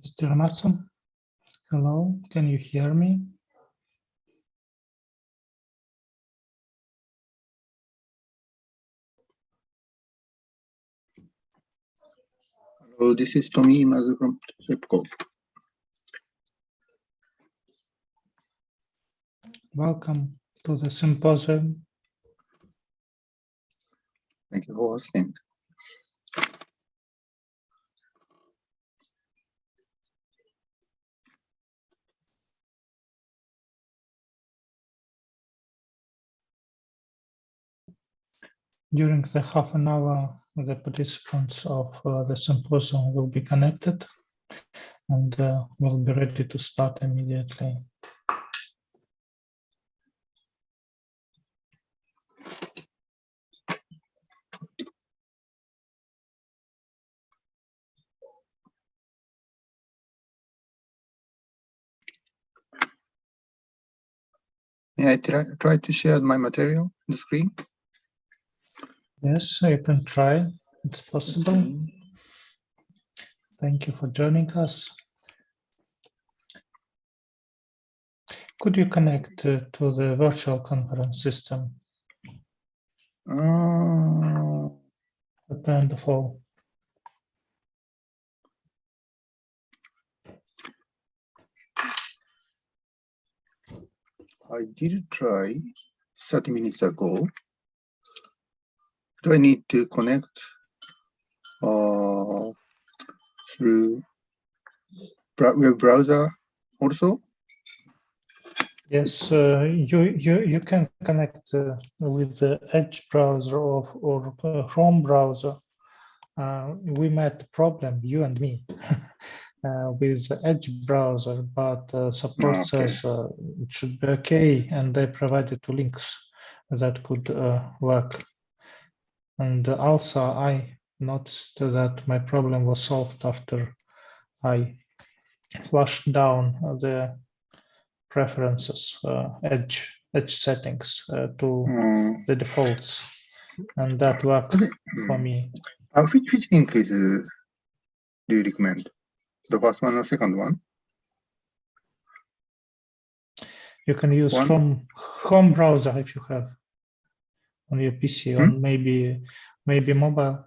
Mr. Matson, hello, can you hear me? Hello, this is Tomi Imazu from CPES. Welcome to the symposium. Thank you for hosting. During the half an hour, the participants of the symposium will be connected and will be ready to start immediately. May I try to share my material on the screen? Yes, you can try. It's possible. Okay. Thank you for joining us. Could you connect to the virtual conference system at the end of all? I did try 30 minutes ago. Do I need to connect through web browser also? Yes, you can connect with the Edge browser or Chrome browser. We met the problem, you and me, with the Edge browser, but support says it should be okay, and they provided two links that could work. And also, I noticed that my problem was solved after I flushed down the preferences, edge settings to the defaults, and that worked for me. Which link is do you recommend? The first one or second one? You can use Chrome browser if you have on your PC, or maybe mobile.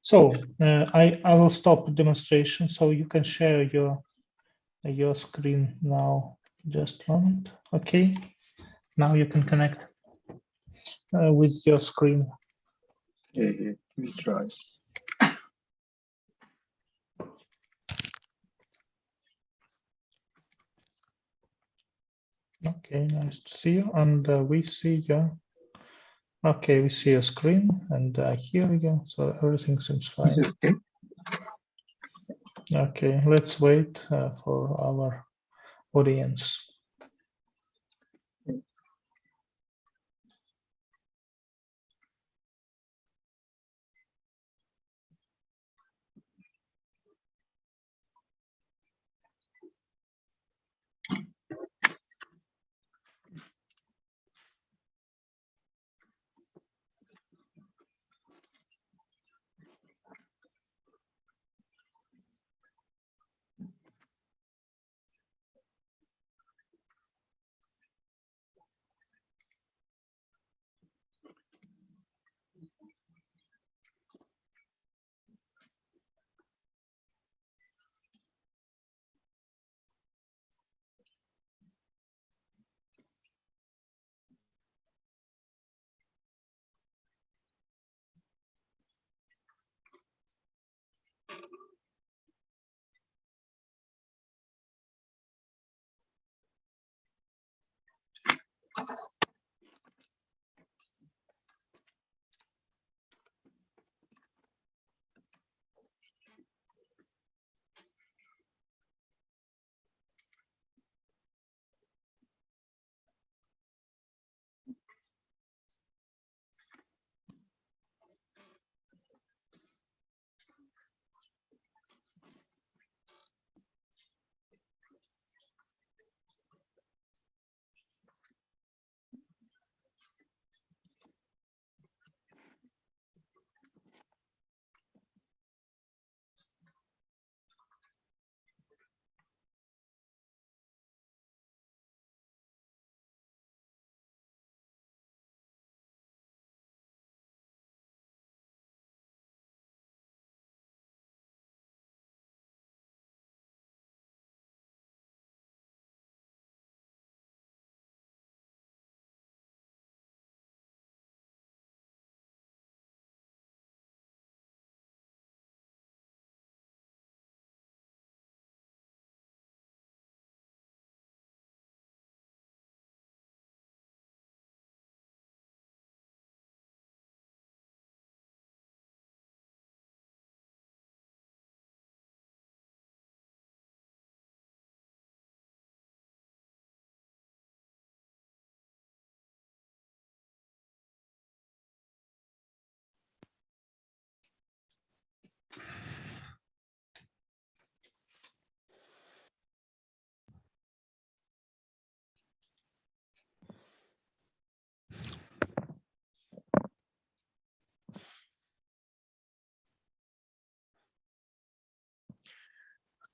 So I will stop demonstration so you can share your screen now. Just a moment. Okay, now you can connect with your screen. Let me try. Okay, nice to see you. And we see you. Okay, we see your screen and I hear you. So everything seems fine. Is it okay? Okay, let's wait for our audience.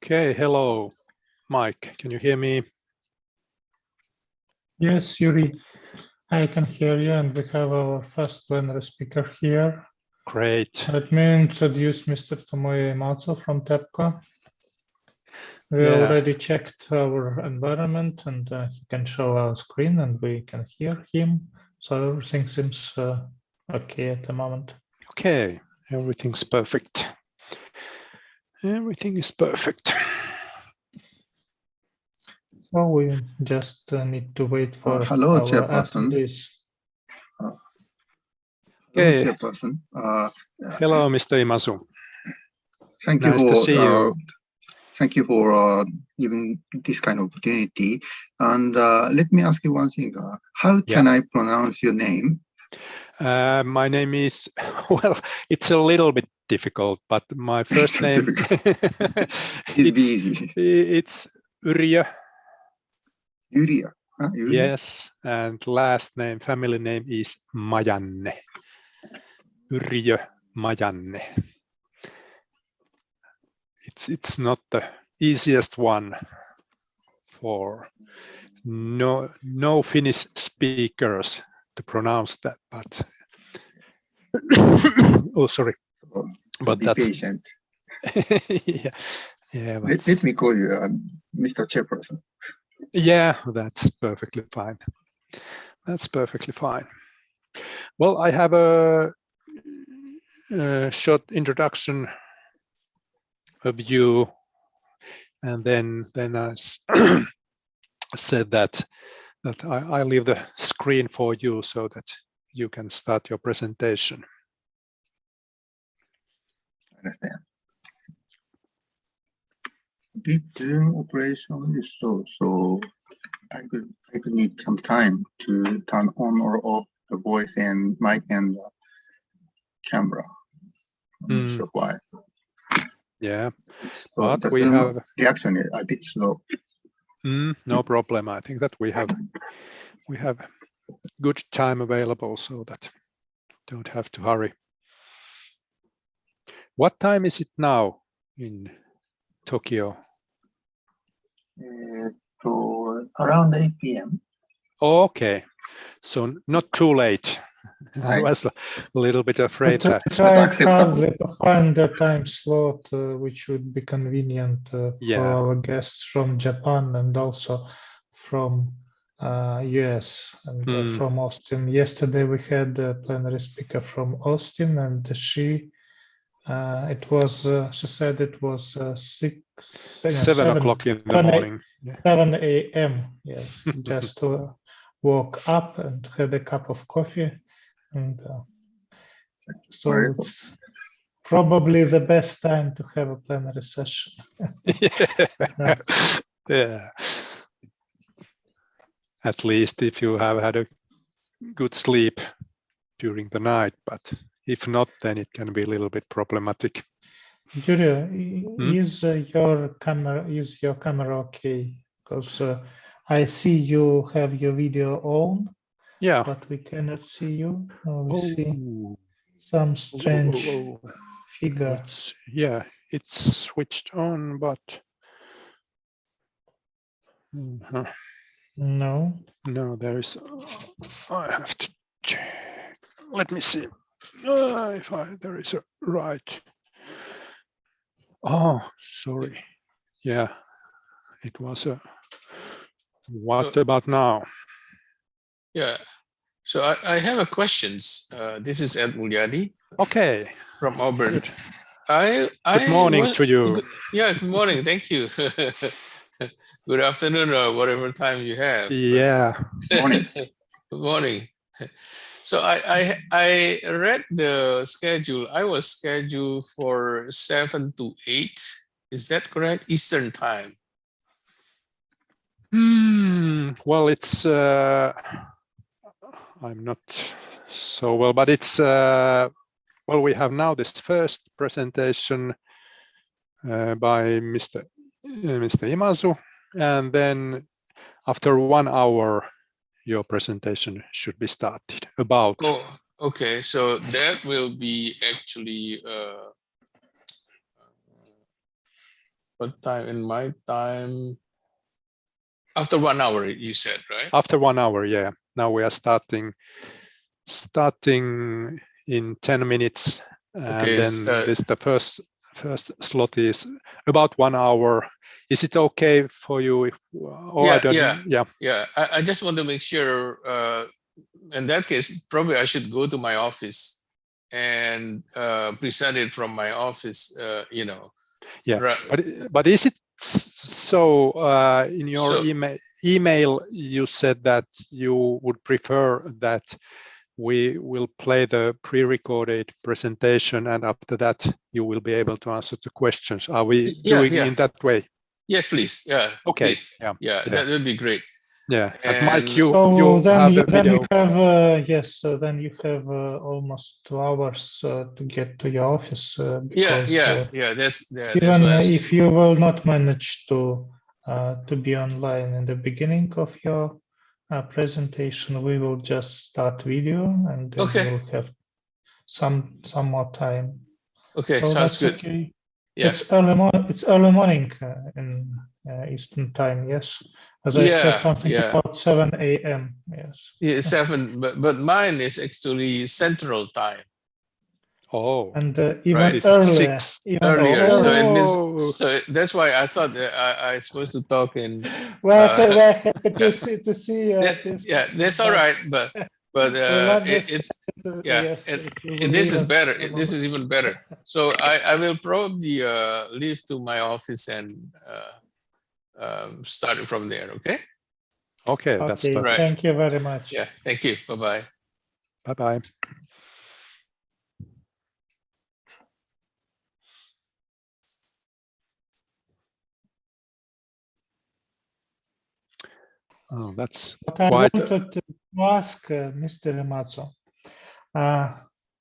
Okay, hello, Mike. Can you hear me? Yes, Yuri, I can hear you, and we have our first plenary speaker here. Great. Let me introduce Mr. Tomoya Imatsu from TEPCO. We Yeah. already checked our environment, and he can show our screen, and we can hear him. So everything seems okay at the moment. Okay, everything's perfect. Everything is perfect. So we just need to wait for hello, our Chairperson. attendees. Okay. Hello, Chairperson. Hello, Mr. Imazu. Thank you Nice to see you. Thank you for giving this kind of opportunity. And let me ask you one thing. How can I pronounce your name? My name is, well, it's a little bit difficult, but my first name it's Yrjö. Yrjö. Yes, and last name, family name is Majanne. Yrjö Majanne. It's not the easiest one for no Finnish speakers to pronounce that, but oh, sorry. So but be that's patient. yeah. Let me call you Mr. Chairperson. Yeah, that's perfectly fine. That's perfectly fine. Well, I have a short introduction of you, and then I said that I leave the screen for you so that you can start your presentation. I understand. Big Zoom operation is slow, so I could need some time to turn on or off the voice and mic and camera. I'm not sure why. Yeah, so but we have reaction is a bit slow. No problem. I think that we have good time available, so that don't have to hurry. What time is it now in Tokyo? So around 8 p.m. Okay, so not too late. I was a little bit afraid that. Try hardly to find a time slot which would be convenient for our guests from Japan and also from US and from Austin. Yesterday we had a plenary speaker from Austin, and she said it was 7 o'clock in the morning. 7 a.m. Yes, just woke up and had a cup of coffee, and so it's probably the best time to have a plenary session. Yeah. At least if you have had a good sleep during the night, but if not, then it can be a little bit problematic. Yuri, is your camera okay? Because I see you have your video on, but we cannot see you. We see some strange figure. It's switched on, but no, there is. I have to check. Let me see if there is a right. Oh, sorry. Yeah, it was a. What about now? Yeah, so I have a questions. This is Ed Mulyadi. Okay. From Auburn. Good morning to you. Good morning. Thank you. Good afternoon or whatever time you have. Yeah. Morning. Good morning. So I read the schedule. I was scheduled for 7 to 8. Is that correct? Eastern time. Well, it's I'm not so well, but it's well, we have now this first presentation by Mr. Imazu, and then after 1 hour, your presentation should be started. About. Oh, okay. So that will be actually what time? In my time, after 1 hour, you said, right? After 1 hour, yeah. Now we are starting in 10 minutes, and Okay, then this the first slot is about 1 hour. Is it okay for you? If, or yeah, I don't, yeah, yeah. I just want to make sure. In that case, probably I should go to my office and present it from my office. You know. Yeah, but is it so? In your email, you said that you would prefer that we will play the pre-recorded presentation, and after that you will be able to answer the questions. Are we doing in that way? Yes, please. Yeah. Okay. Please. Yeah. That would be great. Yeah. And Mike, you then have the then video. you have yes. So then you have almost 2 hours to get to your office. Because, yeah. That's even what I'm saying. if you will not manage to be online in the beginning of your presentation, we will just start video, and then Okay. we'll have some more time. Okay, So sounds that's good. okay. Yeah. It's early morning in Eastern time. Yes, as I said, something about 7 a.m. Yes. Yeah, 7, but mine is actually Central Time. Oh, and even right. earlier. Earlier. So it means, so that's why I thought that I was supposed to talk in. We're happy to see yeah, that's all right, but it's this is better. This is even better. So I will probably leave to my office and start it from there. Okay. Okay, that's perfect. Right. Thank you very much. Yeah, thank you. Bye-bye. Bye-bye. Oh, that's what I wanted to ask Mr. Imazo.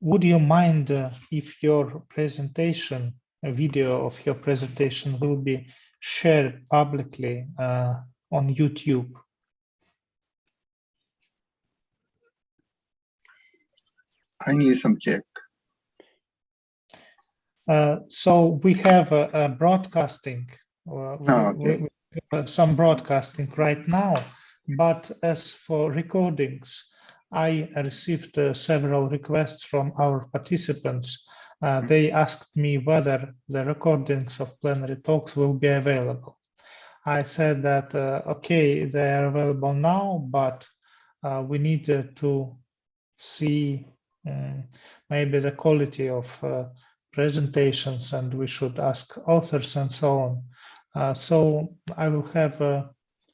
Would you mind if your presentation, a video of your presentation, will be shared publicly on YouTube? I need some check. So we have a broadcasting, we have some broadcasting right now, but as for recordings, I received several requests from our participants. They asked me whether the recordings of plenary talks will be available. I said that, okay, they are available now, but we need to see maybe the quality of presentations, and we should ask authors and so on. So I will have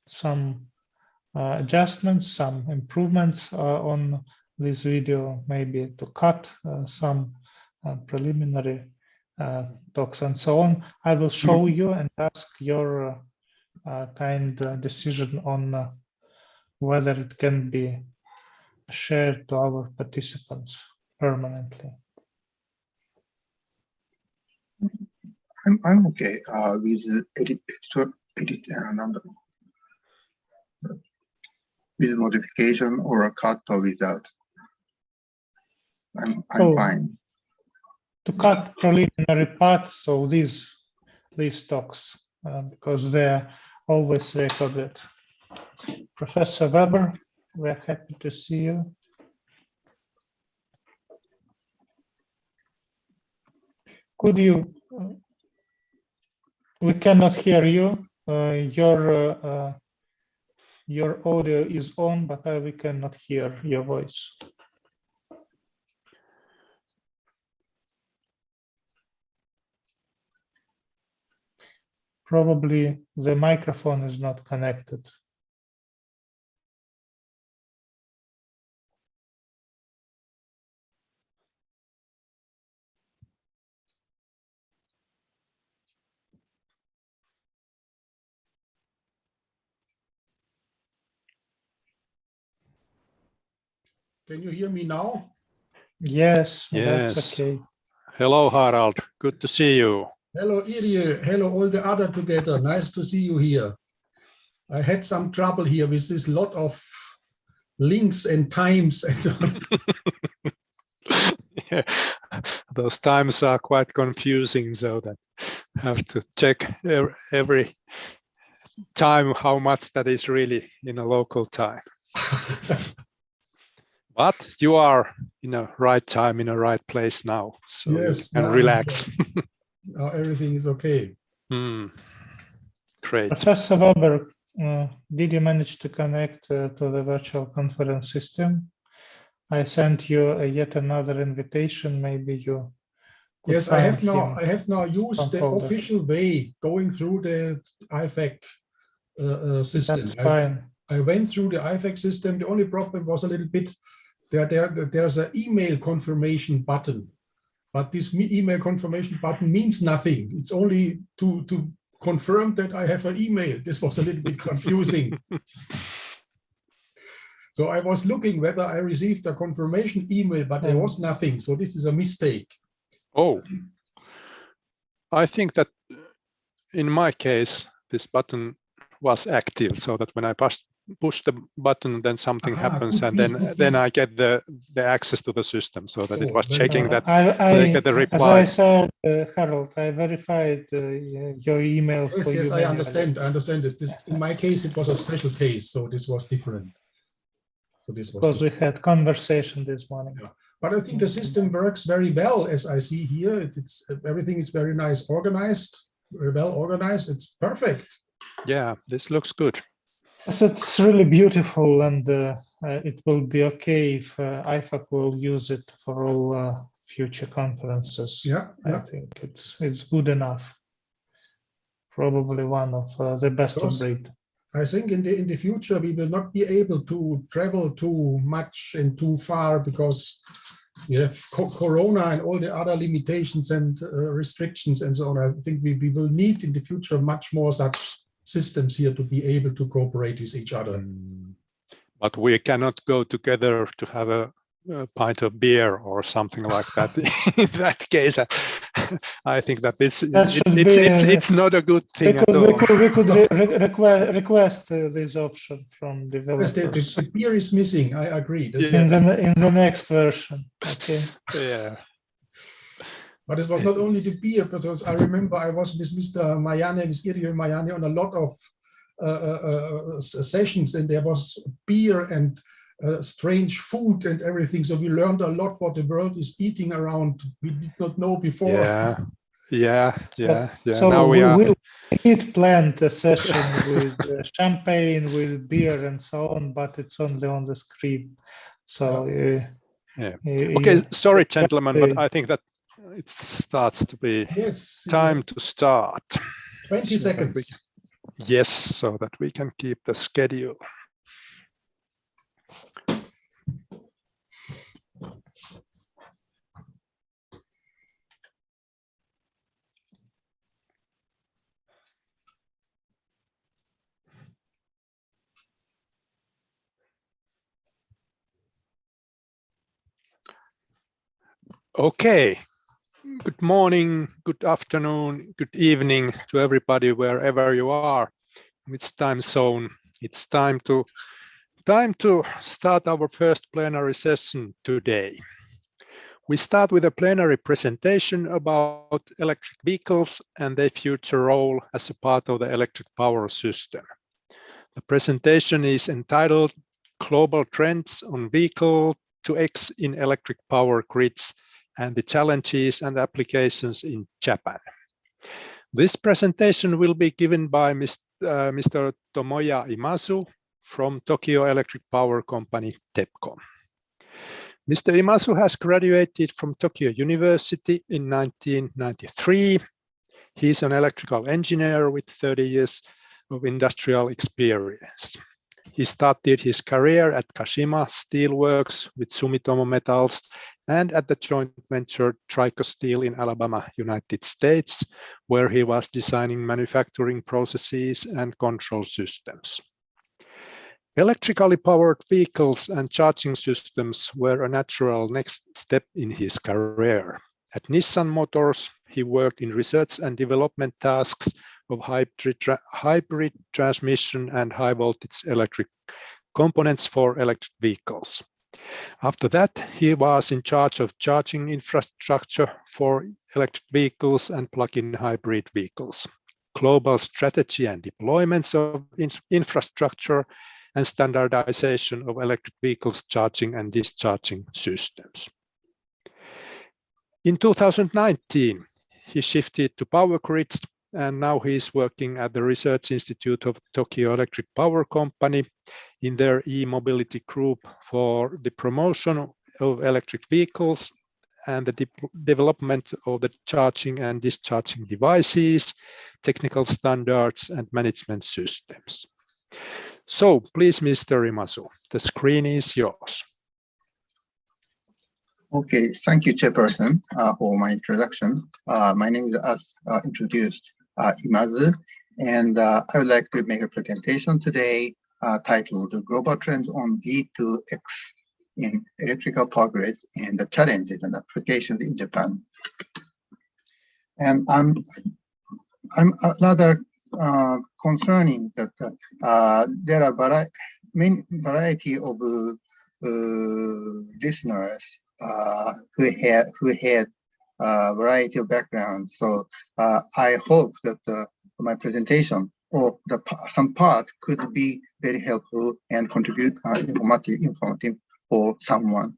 some adjustments, some improvements on this video, maybe to cut some preliminary talks and so on. I will show you and ask your kind decision on whether it can be shared to our participants permanently. I'm okay with with modification or a cut or without. I'm fine. To cut preliminary part, so these talks, because they're always recorded. Professor Weber, we're happy to see you. Could you, we cannot hear you. Your audio is on, but we cannot hear your voice. Probably the microphone is not connected. Can you hear me now? Yes, that's okay. Hello, Harald. Good to see you. Hello, Irje. Hello, all the other together. Nice to see you here. I had some trouble here with this lot of links and times and so on. Yeah. those times are quite confusing, so that have to check every time how much that is really in a local time. But you are in a right time, in a right place now, so Yes, you can now relax. now everything is okay. Great. Professor Weber, did you manage to connect to the virtual conference system? I sent you yet another invitation. Maybe you could Yes, I have find now. him. I have now used Some the folder. official way going through the IFAC system. That's fine. I went through the IFAC system. The only problem was a little bit there's an email confirmation button, but this email confirmation button means nothing. It's only to confirm that I have an email. This was a little bit confusing. So I was looking whether I received a confirmation email, but there was nothing. So this is a mistake. Oh, I think that in my case, this button was active, so that when I push the button, then something happens, and then I get the access to the system, so that it was checking that they get the reply. As I said, Harold, I verified your email for you. Yes, I understand. I understand that. In my case, it was a special case, so this was different. So this was because we had conversation this morning. Yeah. But I think the system works very well, as I see here. Everything is very nice organized, very well organized. It's perfect. Yeah, this looks good. It's really beautiful, and it will be okay if IFAC will use it for all future conferences. Yeah, I think it's good enough. Probably one of the best of breed. I think in the future we will not be able to travel too much and too far because we have Corona and all the other limitations and restrictions and so on. I think we will need in the future much more such systems here to be able to cooperate with each other. But we cannot go together to have a pint of beer or something like that. In that case, I think that it's not a good thing at all. We could request this option from developers. The beer is missing. I agree. In the next version. Okay. Yeah. But it was not only the beer, because I remember I was with Mr. Mayane, with Irio Mayane on a lot of sessions, and there was beer and strange food and everything. So we learned a lot what the world is eating around. We did not know before. Yeah. So now we did plan a session with champagne, with beer and so on, but it's only on the screen. So okay, sorry, gentlemen, but I think that it starts to be time to start. 20 seconds. Yes, so that we can keep the schedule. Okay. Good morning, good afternoon, good evening to everybody wherever you are, which time zone. It's time to start our first plenary session today. We start with a plenary presentation about electric vehicles and their future role as a part of the electric power system. The presentation is entitled Global Trends on Vehicle to X in Electric Power Grids and the Challenges and Applications in Japan. This presentation will be given by Mr. Tomoya Imazu from Tokyo Electric Power Company, TEPCO. Mr. Imazu has graduated from Tokyo University in 1993. He is an electrical engineer with 30 years of industrial experience. He started his career at Kashima Steelworks with Sumitomo Metals and at the joint venture Trico Steel in Alabama, United States, where he was designing manufacturing processes and control systems. Electrically powered vehicles and charging systems were a natural next step in his career. At Nissan Motors, he worked in research and development tasks of hybrid transmission and high voltage electric components for electric vehicles. After that, he was in charge of charging infrastructure for electric vehicles and plug-in hybrid vehicles, global strategy and deployments of infrastructure, and standardization of electric vehicles charging and discharging systems. In 2019, he shifted to power grids, and now he is working at the Research Institute of Tokyo Electric Power Company in their e-mobility group for the promotion of electric vehicles and the development of the charging and discharging devices, technical standards, and management systems. So please, Mr. Imazu, the screen is yours. Okay, thank you, Chairperson, for my introduction. My name is, as introduced, Imazu, and I would like to make a presentation today titled Global Trends on V2X in Electrical Power Grids and the Challenges and Applications in Japan. And I'm rather concerning that there are many variety of listeners who had a variety of backgrounds. So I hope that my presentation or some part could be very helpful and contribute informative for someone.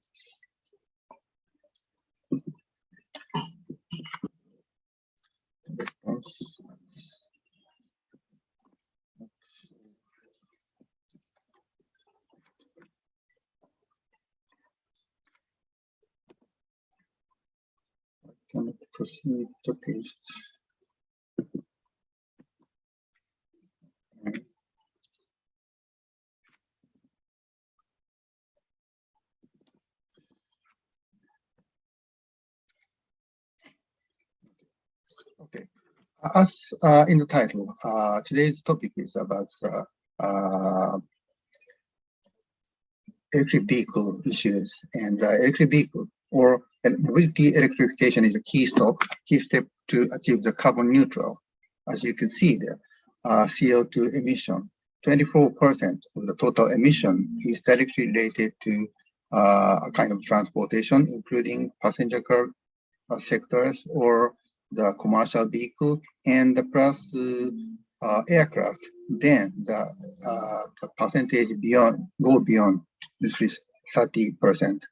Can proceed the page. Okay, as in the title, today's topic is about electric vehicle issues, and electric vehicle or mobility electrification is a key step to achieve the carbon neutral. As you can see there, CO2 emission, 24% of the total emission is directly related to a kind of transportation, including passenger car sectors or the commercial vehicle, and the plus aircraft. Then the percentage go beyond 30%.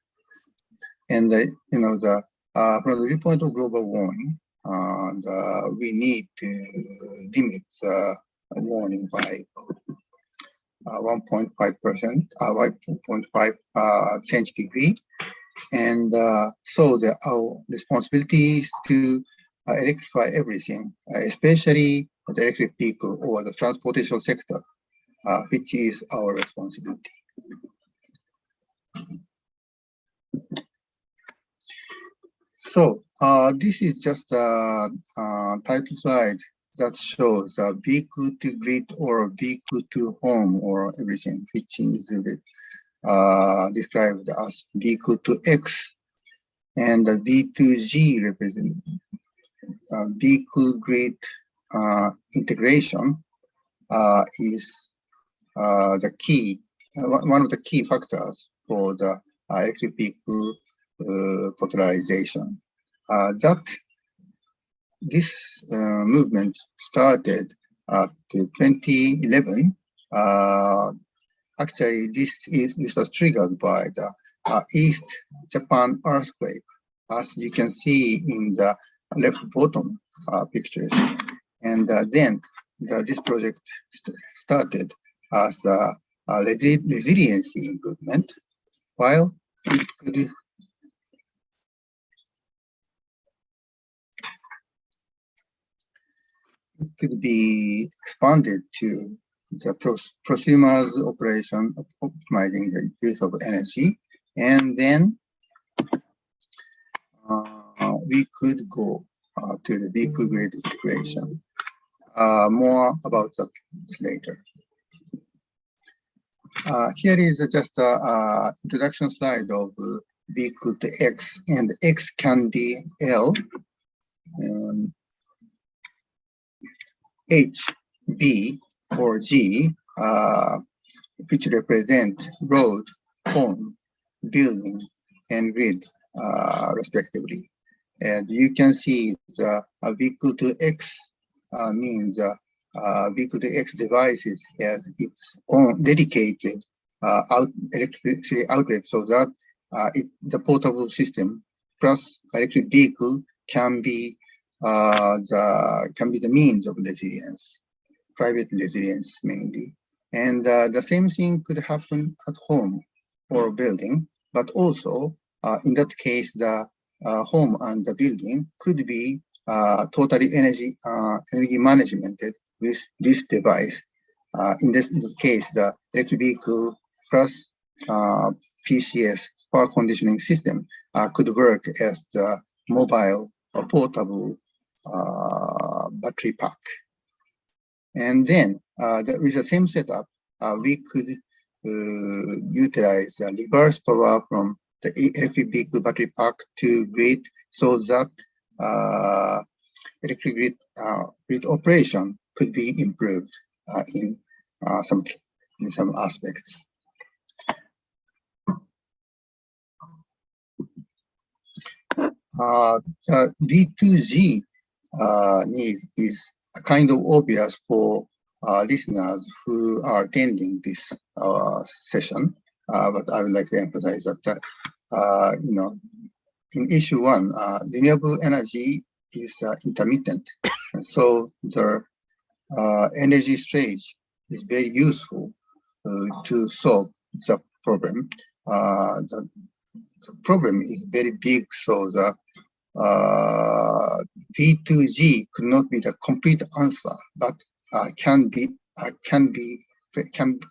And from the viewpoint of global warming, we need to limit warming by 1.5%, 1.5 centigrade. And so our responsibility is to electrify everything, especially the electric vehicle or the transportation sector, which is our responsibility. So this is just a title slide that shows vehicle to grid or vehicle to home or everything, which is described as vehicle to X, and the V2G represents vehicle grid integration is the key, one of the key factors for the electric vehicle popularization. This movement started at 2011. Actually, this was triggered by the East Japan earthquake, as you can see in the left bottom pictures. And then this project started as a resiliency improvement, while it could be expanded to the prosumer's operation of optimizing the use of energy, and then we could go to the vehicle grid integration. More about that later. Here is just an introduction slide of vehicle to X, and X can be L, H, B, or G, which represent road, home, building, and grid, respectively. And you can see the vehicle to X means vehicle to X devices has its own dedicated electricity outlet, so that the portable system plus electric vehicle can be the means of resilience, private resilience mainly. And the same thing could happen at home or building, but also in that case, the home and the building could be totally energy managemented with this device. In this case, the electric vehicle plus PCS, power conditioning system, could work as the mobile or portable battery pack. And then with the same setup, we could utilize reverse power from the electric vehicle battery pack to grid, so that electric grid operation could be improved in some aspects. The D2G needs is kind of obvious for listeners who are attending this session, but I would like to emphasize that in issue 1, renewable energy is intermittent, and so the energy storage is very useful to solve the problem. The problem is very big, so the V2G could not be the complete answer, but can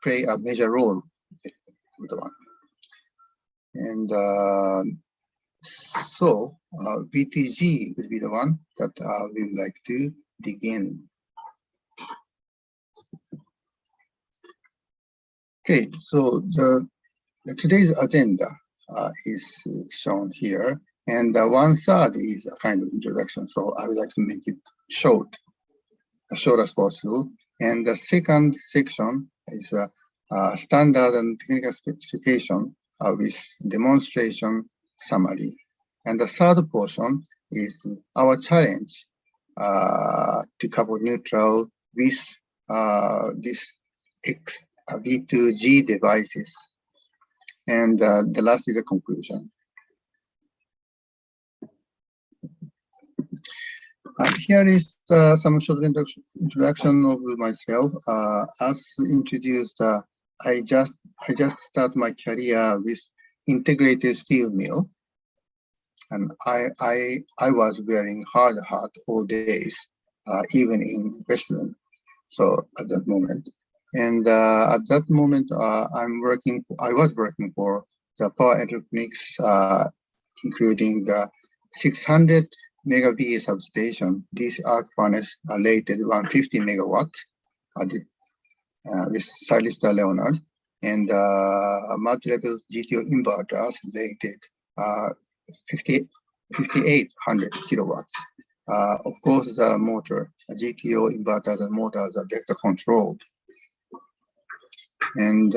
play a major role with the one. And so V2G would be the one that we would like to dig in. Okay, so today's agenda is shown here, and 1/3 is a kind of introduction, so I would like to make it short, as short as possible. And the second section is a standard and technical specification with demonstration summary. And the third portion is our challenge to carbon neutral with this V2G devices. And the last is a conclusion. Here is some short introduction of myself. As introduced, I just started my career with integrated steel mill, and I was wearing hard hat all days, even in Western. So at that moment, and at that moment, I was working for the power electronics, including the 600 mega VA substation, DC arc furnace rated 150 megawatts with Silistar Leonard, and multi-level GTO inverters rated 5800 kilowatts. Of course, the motor, GTO inverters and motors are vector controlled. And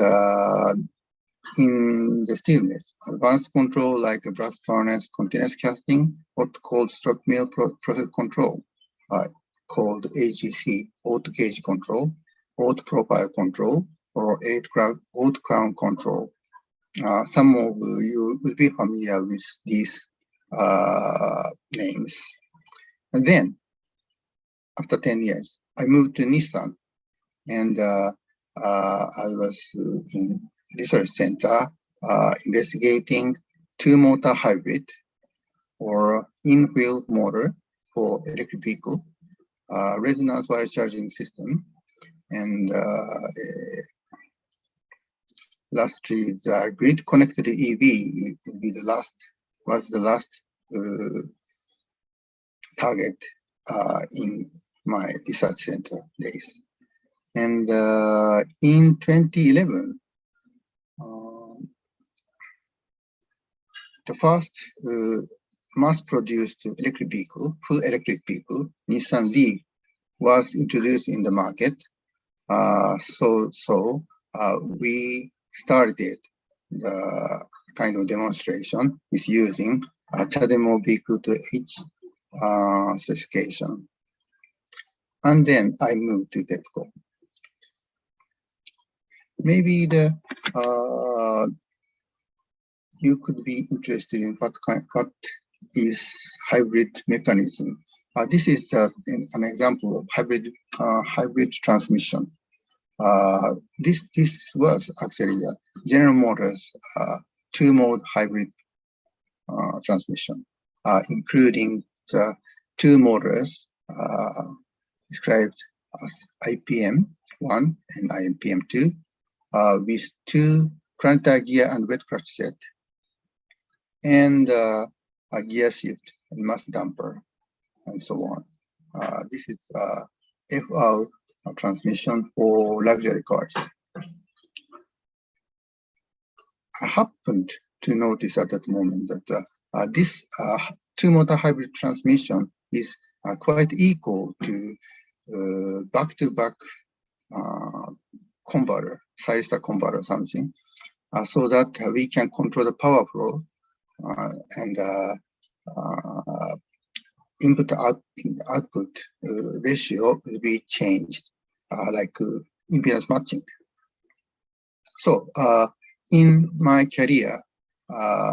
in the steel mills, advanced control like a blast furnace, continuous casting, hot cold stroke mill process control, called AGC, auto gauge control, auto profile control, or auto crown control. Some of you will be familiar with these names. And then, after 10 years, I moved to Nissan, and I was in research center investigating two-motor hybrid or in-wheel motor for electric vehicle, resonance wire charging system, and lastly is grid connected EV. It will be the last target in my research center days. And in 2011, the first mass-produced electric vehicle, full electric vehicle, Nissan Leaf, was introduced in the market. So we started the kind of demonstration is using CHAdeMO B2H specification. And then I moved to TEPCO. Maybe you could be interested in what is hybrid mechanism. This is an example of hybrid transmission. This was actually General Motors two-mode hybrid transmission, including the two motors described as IPM1 and IMPM2 with two planetary gear and wet clutch set, and a gear shift and mass damper, and so on. This is FR transmission for luxury cars. I happened to notice at that moment that this two-motor hybrid transmission is quite equal to back-to-back converter, thyristor converter or something, so that we can control the power flow and input output ratio will be changed, like impedance matching. So in my career,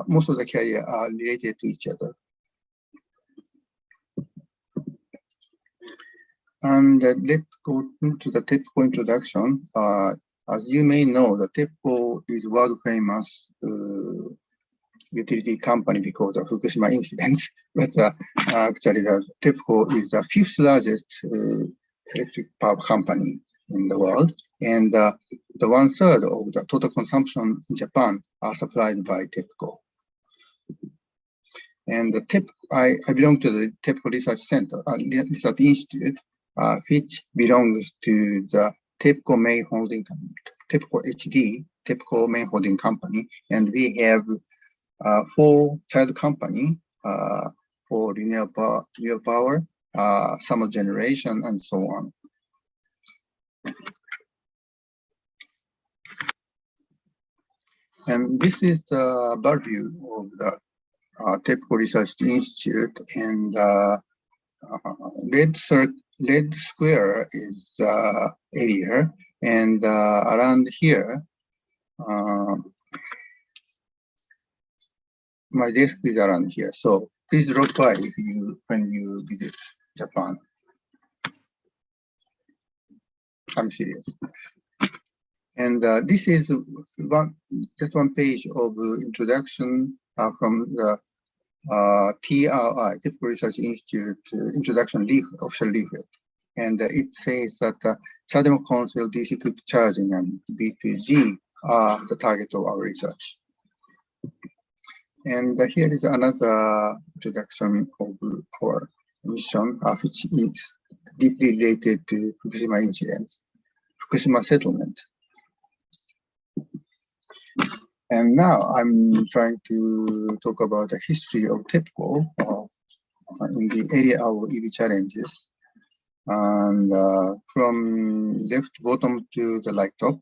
most of the career are related to each other. And let's go into the TEPCO introduction. As you may know, the TEPCO is world famous utility company because of Fukushima incidents. But actually, the TEPCO is the fifth largest electric power company in the world, and the 1/3 of the total consumption in Japan are supplied by TEPCO. And the I belong to the TEPCO Research Center, Research Institute, which belongs to the TEPCO main holding company, TEPCO HD, TEPCO main holding company, and we have 4 child company for renewable power, summer generation, and so on. And this is the overview of the TEPCO Research Institute, and red square is area, and around here, my desk is around here. So please drop by when you visit Japan. I'm serious. And this is just one page of introduction from the TRI, TEPCO Research Institute introduction official leaflet. And it says that CHAdeMO console, DC quick charging, and B2G are the target of our research. And here is another introduction of our mission, which is deeply related to Fukushima incidents, Fukushima settlement. And now I'm trying to talk about the history of TEPCO in the area of EV challenges. And from left bottom to the right top,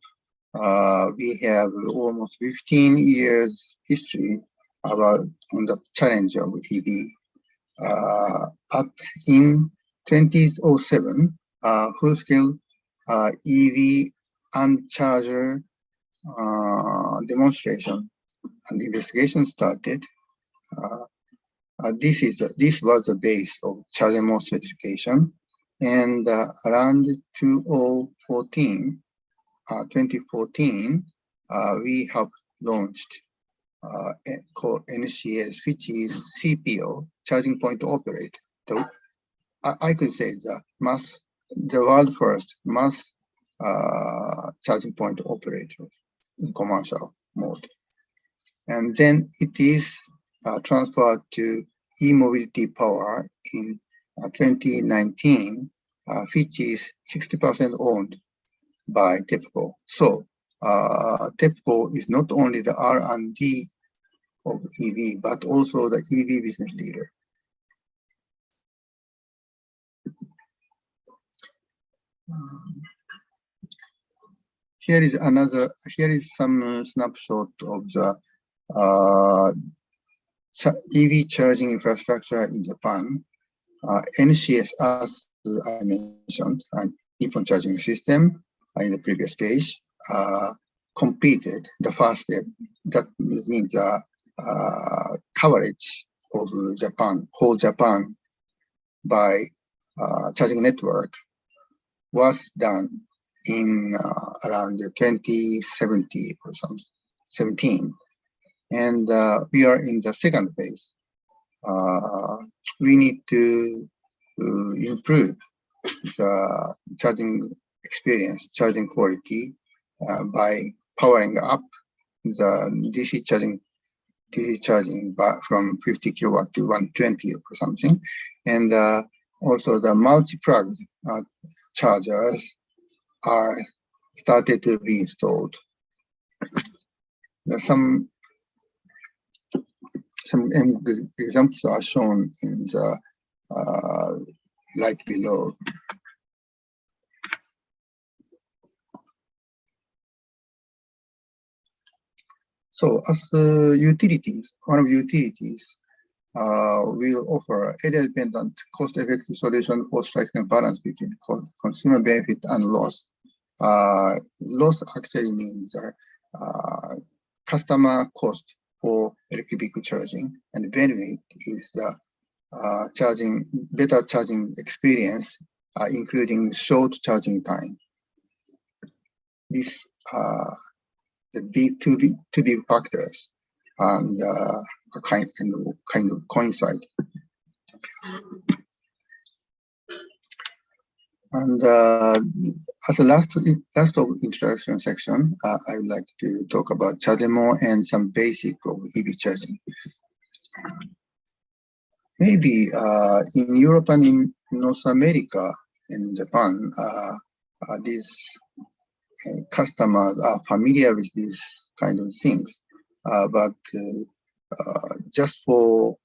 we have almost 15 years history on the challenge of EV. In 2007, full-scale EV and charger demonstration and investigation started. This was the base of CHAdeMO specification, and around 2014, we have launched called NCS, which is CPO, charging point operator. So I could say the world first mass charging point operator in commercial mode. And then it is transferred to e-mobility power in 2019, which is 60% owned by TEPCO. So TEPCO is not only the R&D of EV, but also the EV business leader. Here is some snapshot of the EV charging infrastructure in Japan, NCS, as I mentioned, and Nippon Charging System in the previous page, completed the first step. That means coverage of Japan, whole Japan, by charging network was done in around 2017 or something, 17. And we are in the second phase. We need to improve the charging experience, charging quality by powering up the DC charging from 50 kilowatt to 120 or something. And also the multi-plug chargers are started to be installed. Some examples are shown in the right below. So as utilities, one of utilities will offer area-dependent, cost-effective solution for striking a balance between consumer benefit and loss. Loss actually means customer cost for electric vehicle charging, and benefit is the better charging experience, including short charging time. These are the two big factors, and kind of coincide. And as a last of introduction section, I would like to talk about ChargeMO and some basic of EV charging. Maybe in Europe and in North America and in Japan, these customers are familiar with these kind of things, but just for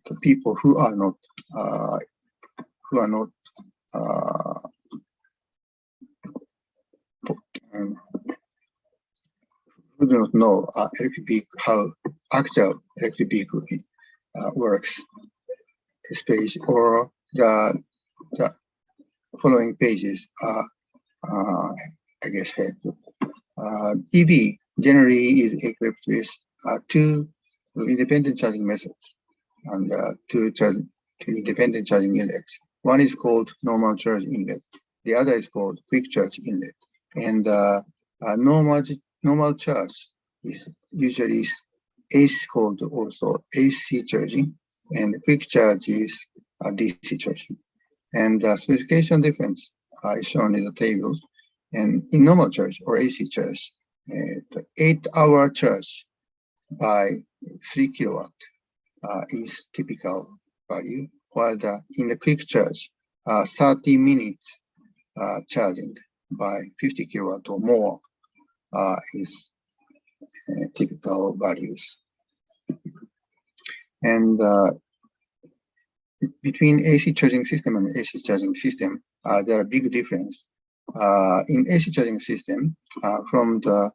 the people who do not know electric vehicle, how actual electric vehicle works, this page or the following pages are, I guess, helpful. EV generally is equipped with two independent charging methods and two independent charging inlets. One is called normal charge inlet. The other is called quick charge inlet. And normal charge is usually called also AC charging, and quick charge is DC charging. And the specification difference is shown in the tables. And in normal charge or AC charge, the 8-hour charge by 3 kilowatt is typical value, while in the quick charge, 30 minutes charging by 50 kilowatt or more is typical values. And between AC charging system and AC charging system, there are big difference. In AC charging system, from the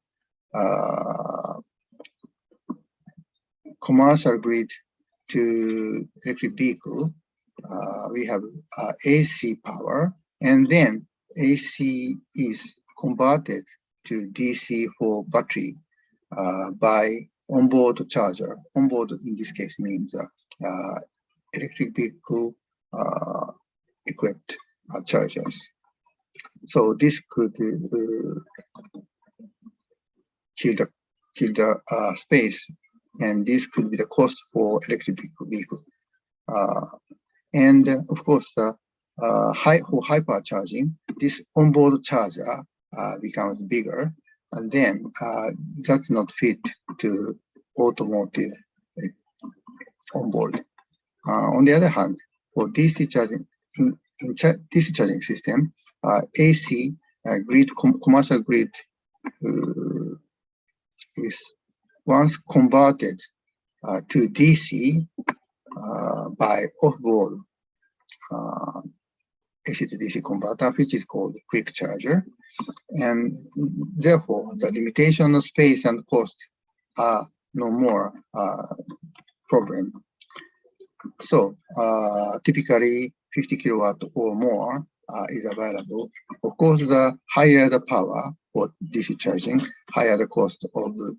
commercial grid to electric vehicle, we have AC power, and then AC is converted to DC for battery by onboard charger. Onboard in this case means electric vehicle equipped chargers. So this could kill the space, and this could be the cost for electric vehicle. And of course, for hypercharging, this onboard charger becomes bigger, and then that's not fit to automotive onboard. On the other hand, for DC charging, in DC charging system, AC grid, commercial grid is once converted to DC by off-board AC to DC converter, which is called quick charger. And therefore, the limitation of space and cost are no more problem. So typically 50 kilowatt or more is available. Of course, the higher the power for DC charging, higher the cost of the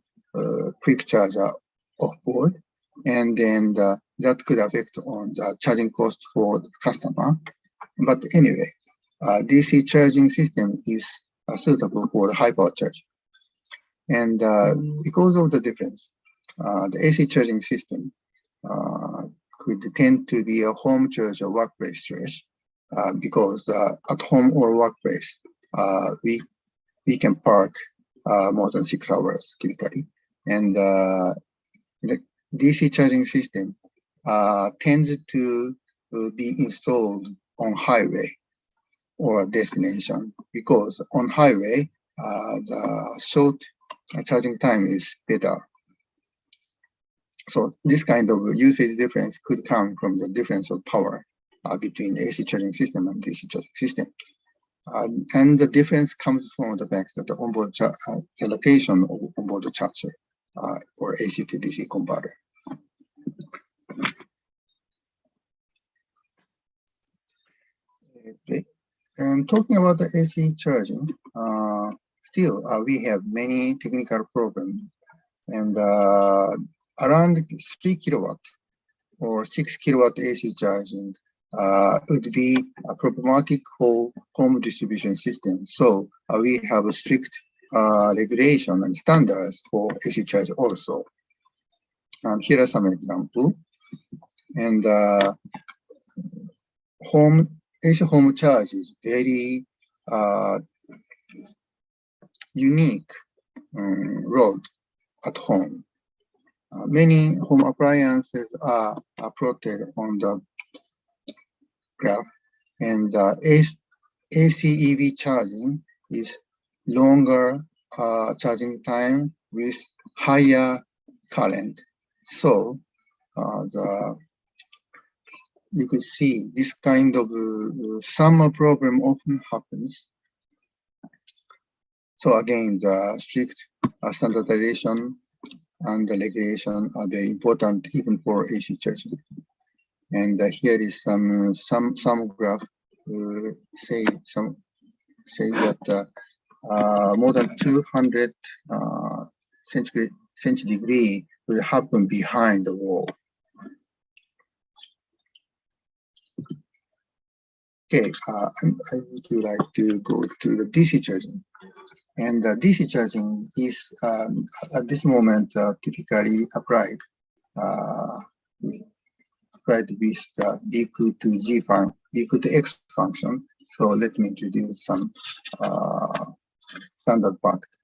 quick charger off board, and then that could affect on the charging cost for the customer. But anyway, DC charging system is suitable for the high power charging. And because of the difference, the AC charging system could tend to be a home charge or workplace charge, because at home or workplace, we can park more than 6 hours typically. And the DC charging system tends to be installed on highway or destination, because on highway, the short charging time is better. So this kind of usage difference could come from the difference of power between the AC charging system and DC charging system. And the difference comes from the fact that the onboard the location of onboard charger or AC to DC converter. Okay. And talking about the AC charging, still we have many technical problems, and around 3 kilowatt or 6 kilowatt AC charging would be problematic for home distribution system. So we have a strict regulation and standards for AC charge also. Here are some examples. And AC home charge is very unique road at home. Many home appliances are plotted on the graph, and AC EV charging is longer charging time with higher current. So you could see this kind of summer problem often happens. So again, the strict standardization and the regulation are very important even for AC charging. And here is some graph say that more than 200 centigrade will happen behind the wall. Okay, I would like to go to the DC charging. And DC charging is at this moment typically applied with the equal to G function, equal to X function. So let me introduce some standard fact.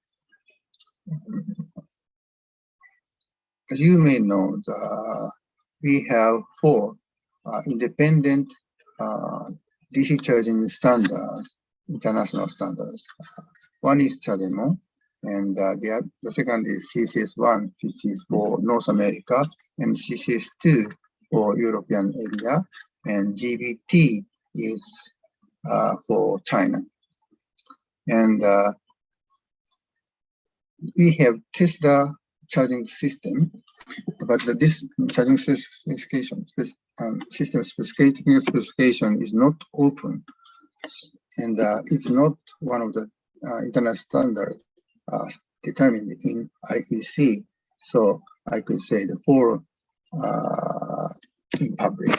As you may know, we have 4 independent DC charging standards, international standards. One is CHAdeMO, and the second is CCS1, which is for North America, and CCS2 for European area, and GBT is for China. And we have Tesla charging system, but this charging specification, system specification is not open, and it's not one of the international standards determined in IEC. So I could say the 4 in public.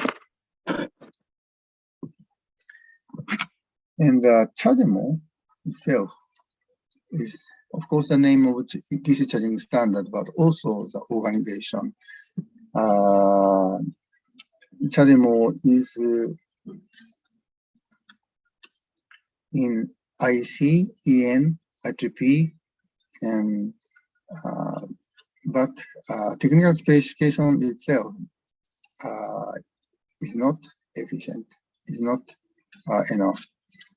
And CHAdeMO itself is, of course, the name of DC charging standard, but also the organization. CHAdeMO is in IC, EN, IEEE, and but technical specification itself is not efficient, is not enough.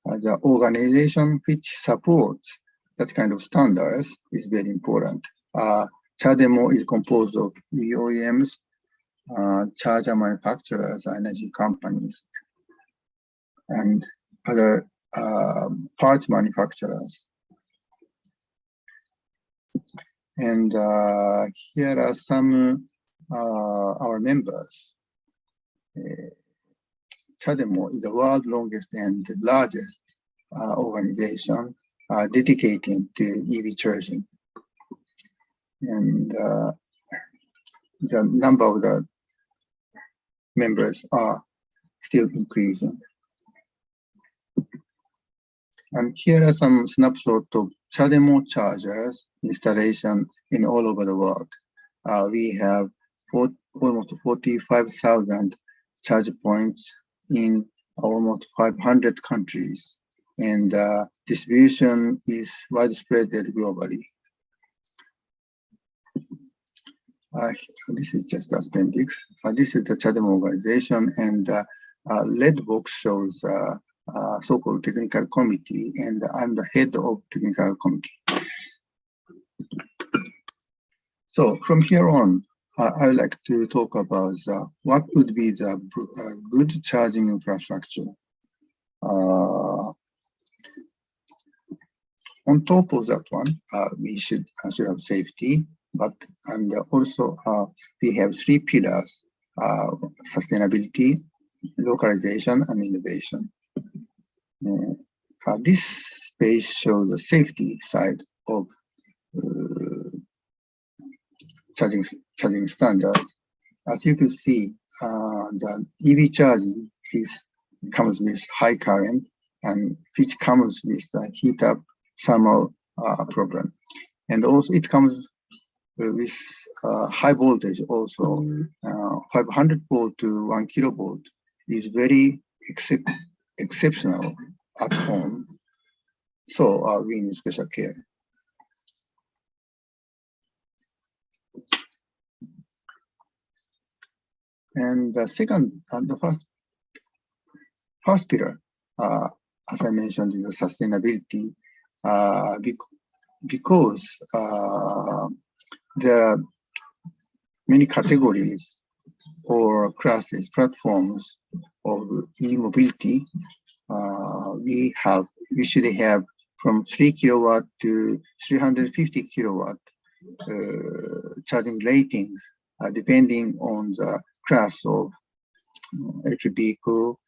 The organization which supports that kind of standards is very important. CHAdeMO is composed of OEMs, charger manufacturers, energy companies, and other parts manufacturers. And here are some our members. CHAdeMO is the world's longest and largest organization dedicated to EV charging. And the number of the members are still increasing. And here are some snapshots of CHAdeMO chargers installation in all over the world. We have almost 45,000 charge points in almost 500 countries, and distribution is widespread globally. This is just appendix. This is the CHAdeMO organization, and red box shows so-called technical committee, and I'm the head of technical committee. So from here on, I would like to talk about what would be the good charging infrastructure. On top of that one, we should have safety, and also we have three pillars: sustainability, localization, and innovation. This page shows the safety side of charging standards. As you can see, the EV charging comes with high current, and which comes with the heat up thermal problem, and also it comes with high voltage. Also, 500 volt to 1 kilovolt is very exceptional at home, so we need special care. And the second, the first pillar, as I mentioned, is sustainability, because there are many categories or classes, platforms of e-mobility. We should have from 3 kilowatt to 350 kilowatt charging ratings, depending on the class of electric vehicle,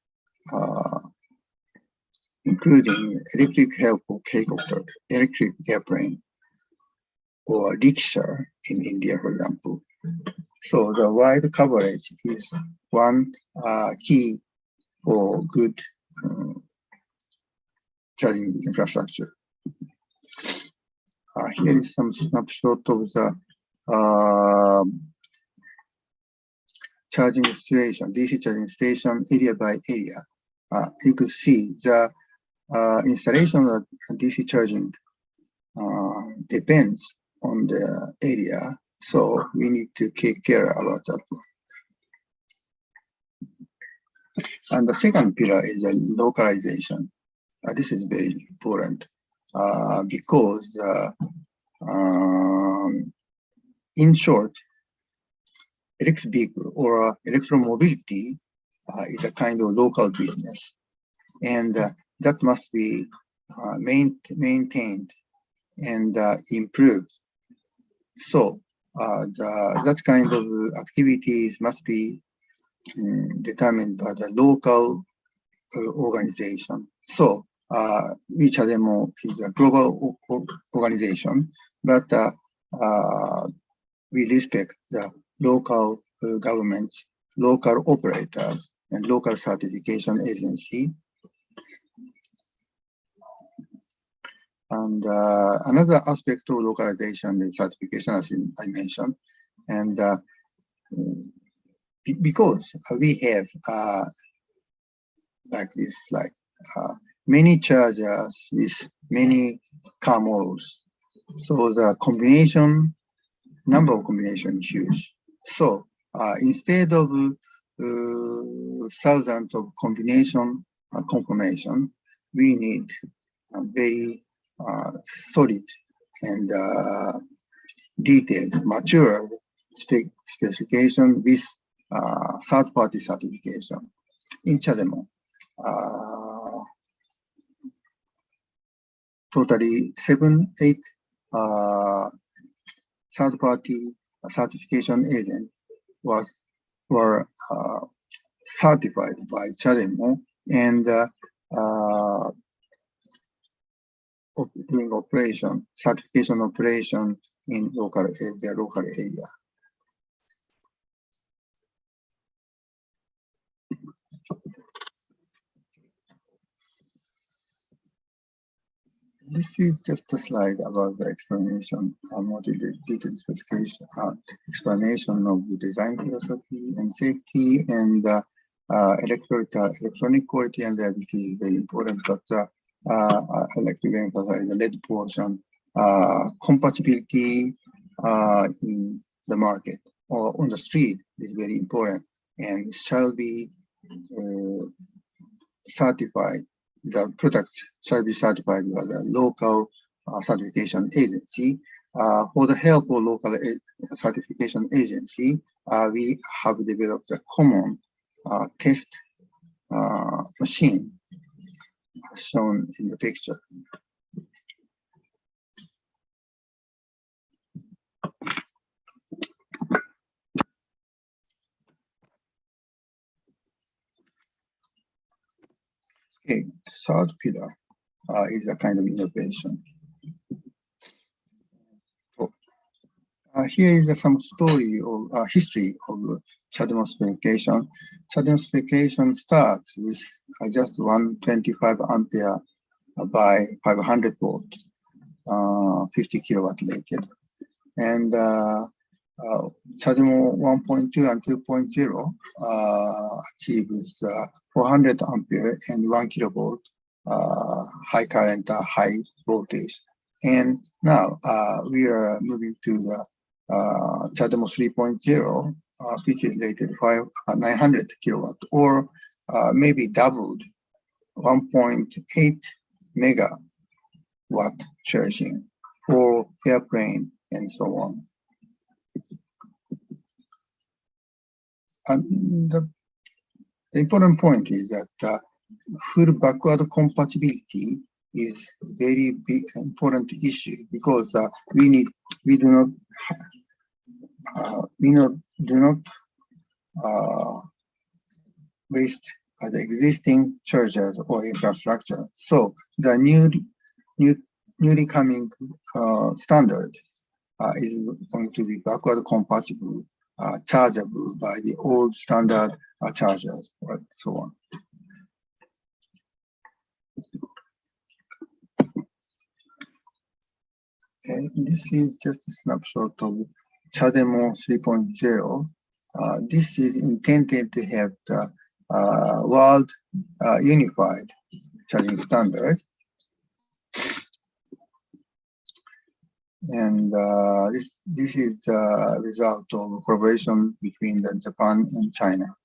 including electric helicopter, electric airplane, or rickshaw in India, for example. So the wide coverage is one key for good charging infrastructure. Here is some snapshot of the charging station, DC charging station area by area. You could see the installation of DC charging depends on the area, so we need to take care about that one. And the second pillar is the localization. This is very important because in short, electric vehicle or electromobility is a kind of local business, and that must be maintained and improved. So that kind of activities must be determined by the local organization. So CHAdeMO is a global organization, but we respect the local governments, local operators, and local certification agency. And another aspect of localization is certification, as I mentioned. And because we have many chargers with many car models, so the number of combination is huge. So instead of thousands of combination confirmation, we need a very solid and detailed, mature specification with third-party certification. In CHAdeMO, totally 8 third-party certification agents were certified by CHAdeMO and doing certification operation in their local area. This is just a slide about the explanation, more detailed specification, explanation of the design philosophy and safety and electronic quality and reliability is very important, but I'd like to emphasize the red portion, compatibility in the market or on the street is very important and shall be certified. The products shall be certified by the local certification agency. For the help of local certification agency, we have developed a common test machine shown in the picture. Okay, third pillar is a kind of innovation. So, here is some story or history of CHAdeMO specification. CHAdeMO specification starts with just 125 ampere by 500 volt, 50 kilowatt rated, and CHAdeMO 1.2 and 2.0 achieves 400 ampere and 1 kilovolt high current, high voltage. And now we are moving to the CHAdeMO 3.0, which is rated 900 kilowatt, or maybe doubled, 1.8 megawatt charging for airplane and so on. And the important point is that full backward compatibility is very big important issue because we do not waste the existing chargers or infrastructure. So the newly coming standard is going to be backward compatible, chargeable by the old standard chargers, or so on. Okay, this is just a snapshot of CHAdeMO 3.0. This is intended to have the world unified charging standard. And this is the result of collaboration between Japan and China.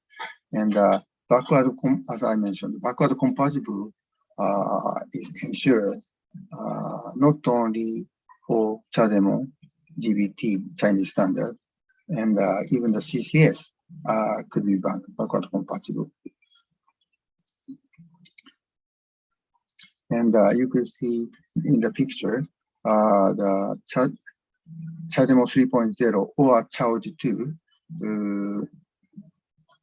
And as I mentioned, backward compatible is ensured not only for CHAdeMO, GBT, Chinese standard, and even the CCS could be backward compatible. And you could see in the picture the CHAdeMO 3.0 or CHAoJ 2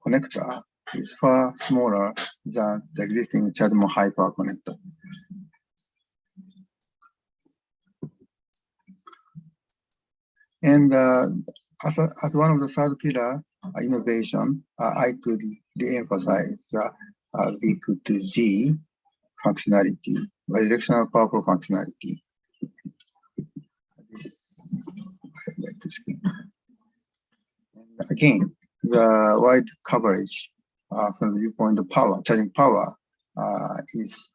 connector is far smaller than the existing CHAdeMO high power connector. And as one of the third pillar innovation, I could re-emphasize V-G functionality, bidirectional power flow functionality. This I'd like to skip. And again, the wide coverage from the viewpoint of power, charging power, is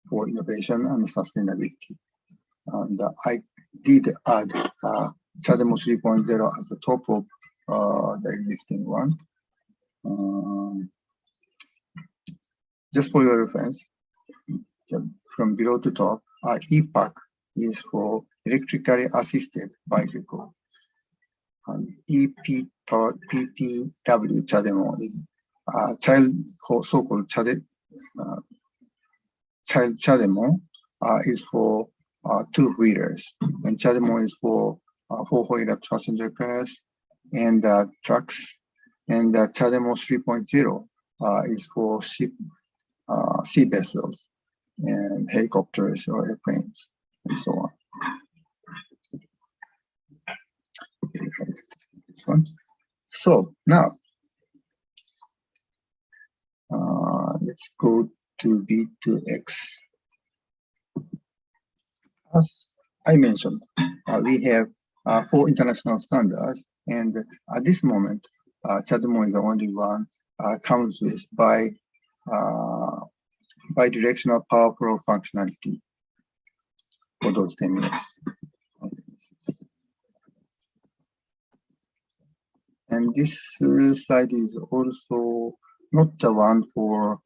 for innovation and sustainability. And I did add CHAdeMO 3.0 as the top of the existing one. Just for your reference, from below to top, IFAC is for electrically assisted bicycle. And EPTW CHAdeMO is so-called CHAdeMO is for two-wheelers, and CHAdeMO is for four-wheeler passenger cars and trucks, and CHAdeMO 3.0 is for sea vessels and helicopters or airplanes and so on. This one. So now let's go to B2X. As I mentioned, we have 4 international standards, and at this moment, CHAdeMO is the only one comes with bidirectional power flow functionality for those 10 minutes. And this slide is also not the one for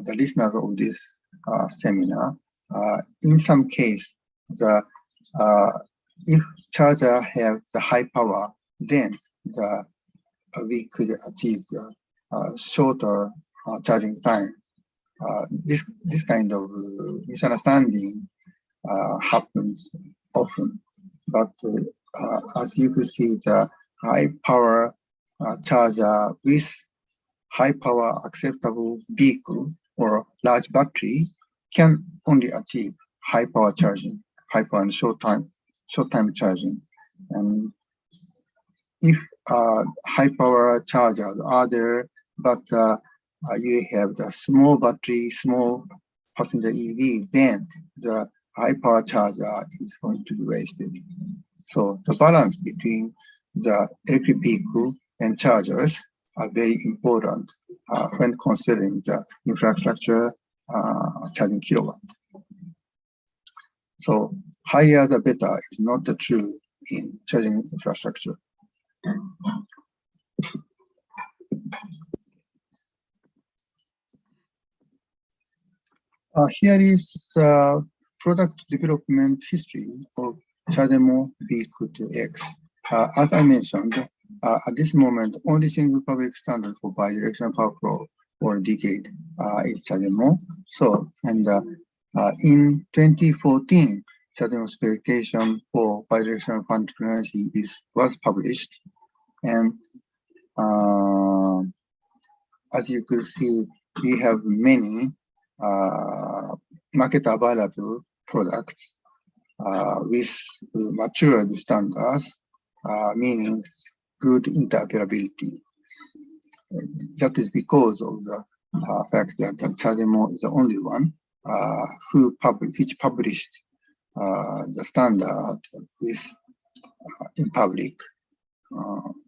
the listeners of this seminar. In some case, if charger have the high power, then we could achieve the shorter charging time. This kind of misunderstanding happens often, but as you can see, the high power charger with high power acceptable vehicle or large battery can only achieve high power charging, high power and short time charging. And if high power chargers are there, but you have the small battery, small passenger EV, then the high power charger is going to be wasted. So the balance between the electric vehicle and chargers are very important when considering the infrastructure charging kilowatt. So higher the better is not the true in charging infrastructure. Here is product development history of CHAdeMO B2X. As I mentioned, at this moment, only single public standard for bidirectional power flow for a decade is CHAdeMO. So, and in 2014, CHAdeMO specification for bidirectional functionality was published. And as you could see, we have many market available products with matured standards, meaning good interoperability. That is because of the fact that CHAdeMO is the only one which published the standard with in public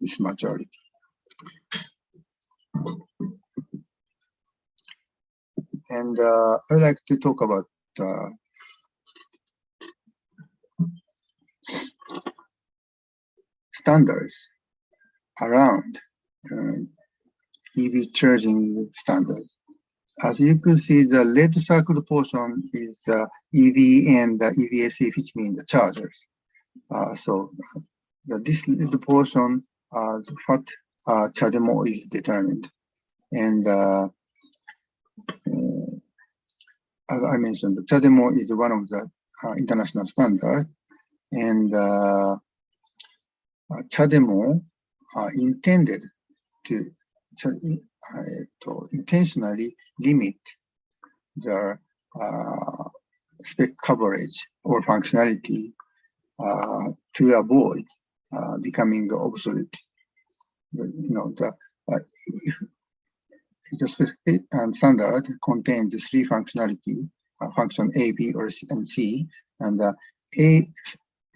with majority. And I'd like to talk about standards around EV charging standard. As you can see, the red circled portion is EV and the EVSE, which means the chargers. So this little portion, what CHAdeMO is determined. And as I mentioned, the CHAdeMO is one of the international standards, and CHAdeMO intended to intentionally limit the spec coverage or functionality to avoid becoming obsolete. You know, the specific standard contains 3 functionality, function A, B, or C, and C, and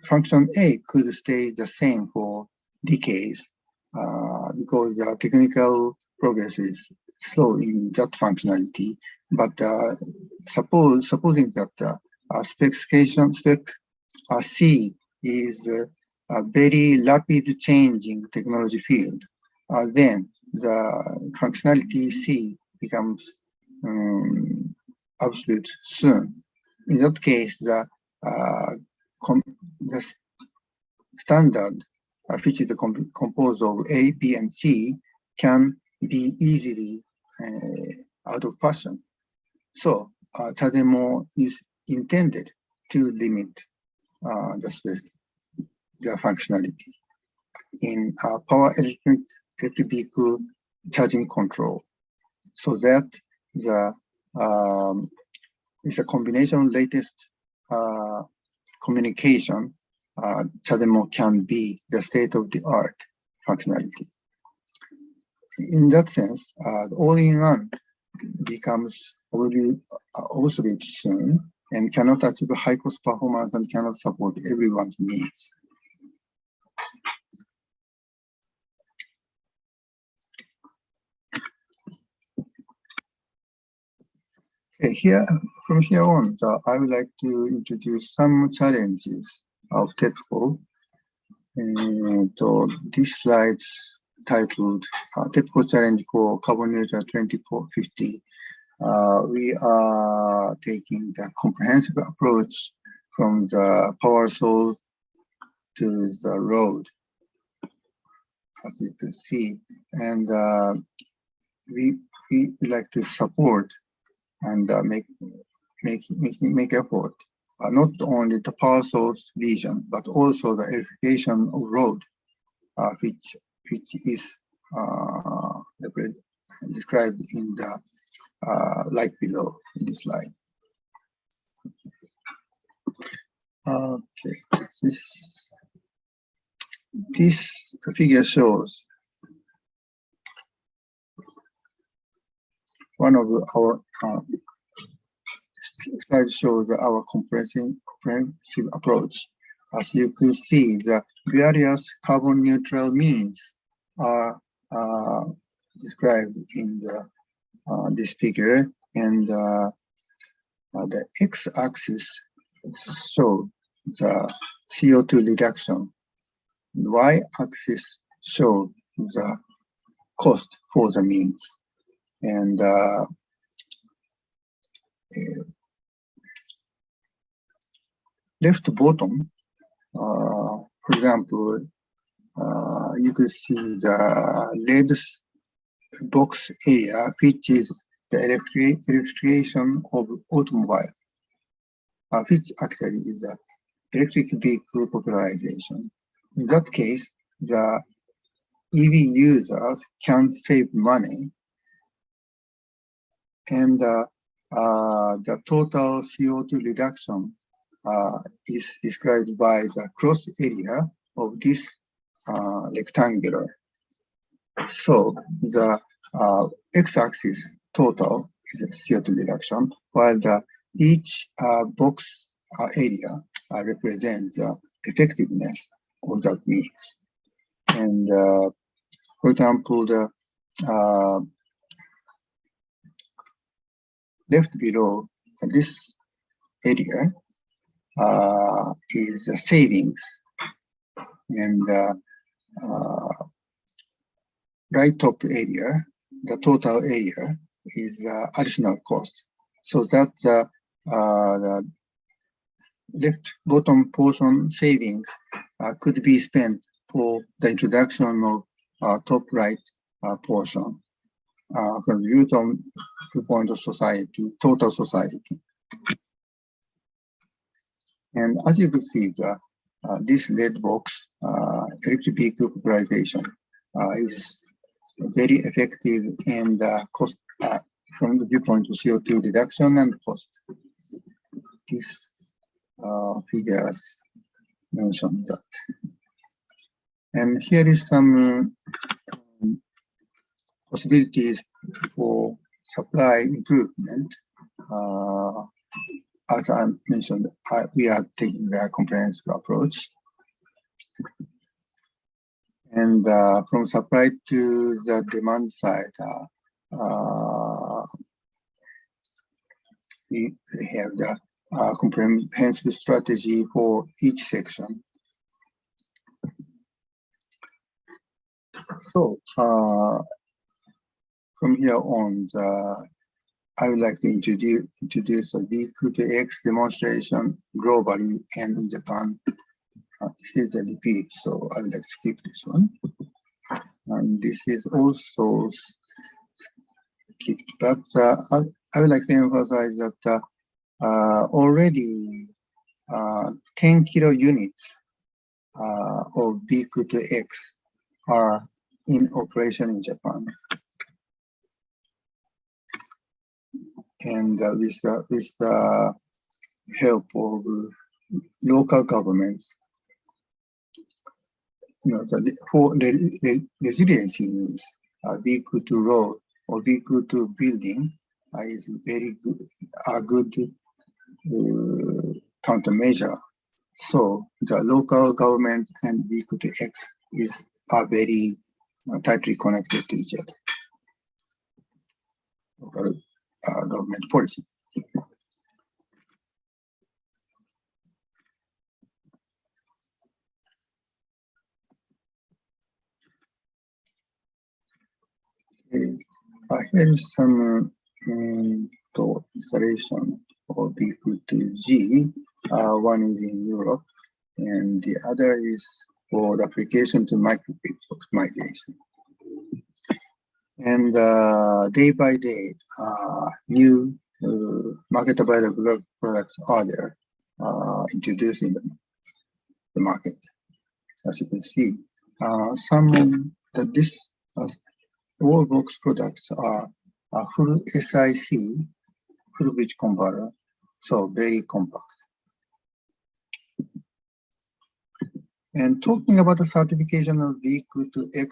function A could stay the same for decades because the technical progress is slow in that functionality. But supposing that spec C is a very rapid changing technology field, then the functionality C becomes obsolete soon. In that case, the standard, which is composed of A, B, and C, can be easily out of fashion. So CHAdeMO is intended to limit the functionality in power electric vehicle charging control, so that it's a combination latest communication. CHAdeMO can be the state-of-the-art functionality. In that sense, all-in-one becomes obsolete soon and cannot achieve high cost performance and cannot support everyone's needs. Okay, from here on, I would like to introduce some challenges of TEPCO. And this slide titled TEPCO Challenge for Carbon Neutral 2050. We are taking the comprehensive approach from the power source to the road, as you can see. And we like to support and make effort, not only the power source region, but also the electrification of road, which is described in the light below in this slide. Okay, this figure shows one of our slide shows our comprehensive approach. As you can see, the various carbon neutral means are described in this figure, and the x-axis shows the CO2 reduction. The y-axis shows the cost for the means. And left bottom, for example, you can see the red box area, which is the electrification of automobile, which actually is the electric vehicle popularization. In that case, the EV users can save money, and the total CO2 reduction is described by the cross area of this rectangular. So the x-axis total is a CO2 reduction, while each box area represents the effectiveness of that means. And for example, the left below this area is savings, and right top area, the total area, is additional cost. So that the left bottom portion savings could be spent for the introduction of top right portion from the viewpoint of society, total society. And as you can see, this red box, electric vehicle popularization, is very effective and cost from the viewpoint of CO2 reduction and cost. These figures mention that. And here is some possibilities for supply improvement. As I mentioned, we are taking a comprehensive approach. And from supply to the demand side, we have the comprehensive strategy for each section. So from here on, I would like to introduce a V2X demonstration globally and in Japan. This is a repeat, so I would like to skip this one. And this is also skipped, but I would like to emphasize that already 10 kilo units of B2X are in operation in Japan. And with the help of local governments, for the resiliency needs, B2 road or B2 building is very good, a good countermeasure. So the local government and B2X are very tightly connected to each other. Local government policy. Here is some installation of B2G. One is in Europe, and the other is for the application to microgrid optimization. And day by day, new marketable products are there introduced in the market. As you can see, some of this wallbox products are full SiC, full bridge converter, so very compact. And talking about the certification of B2X,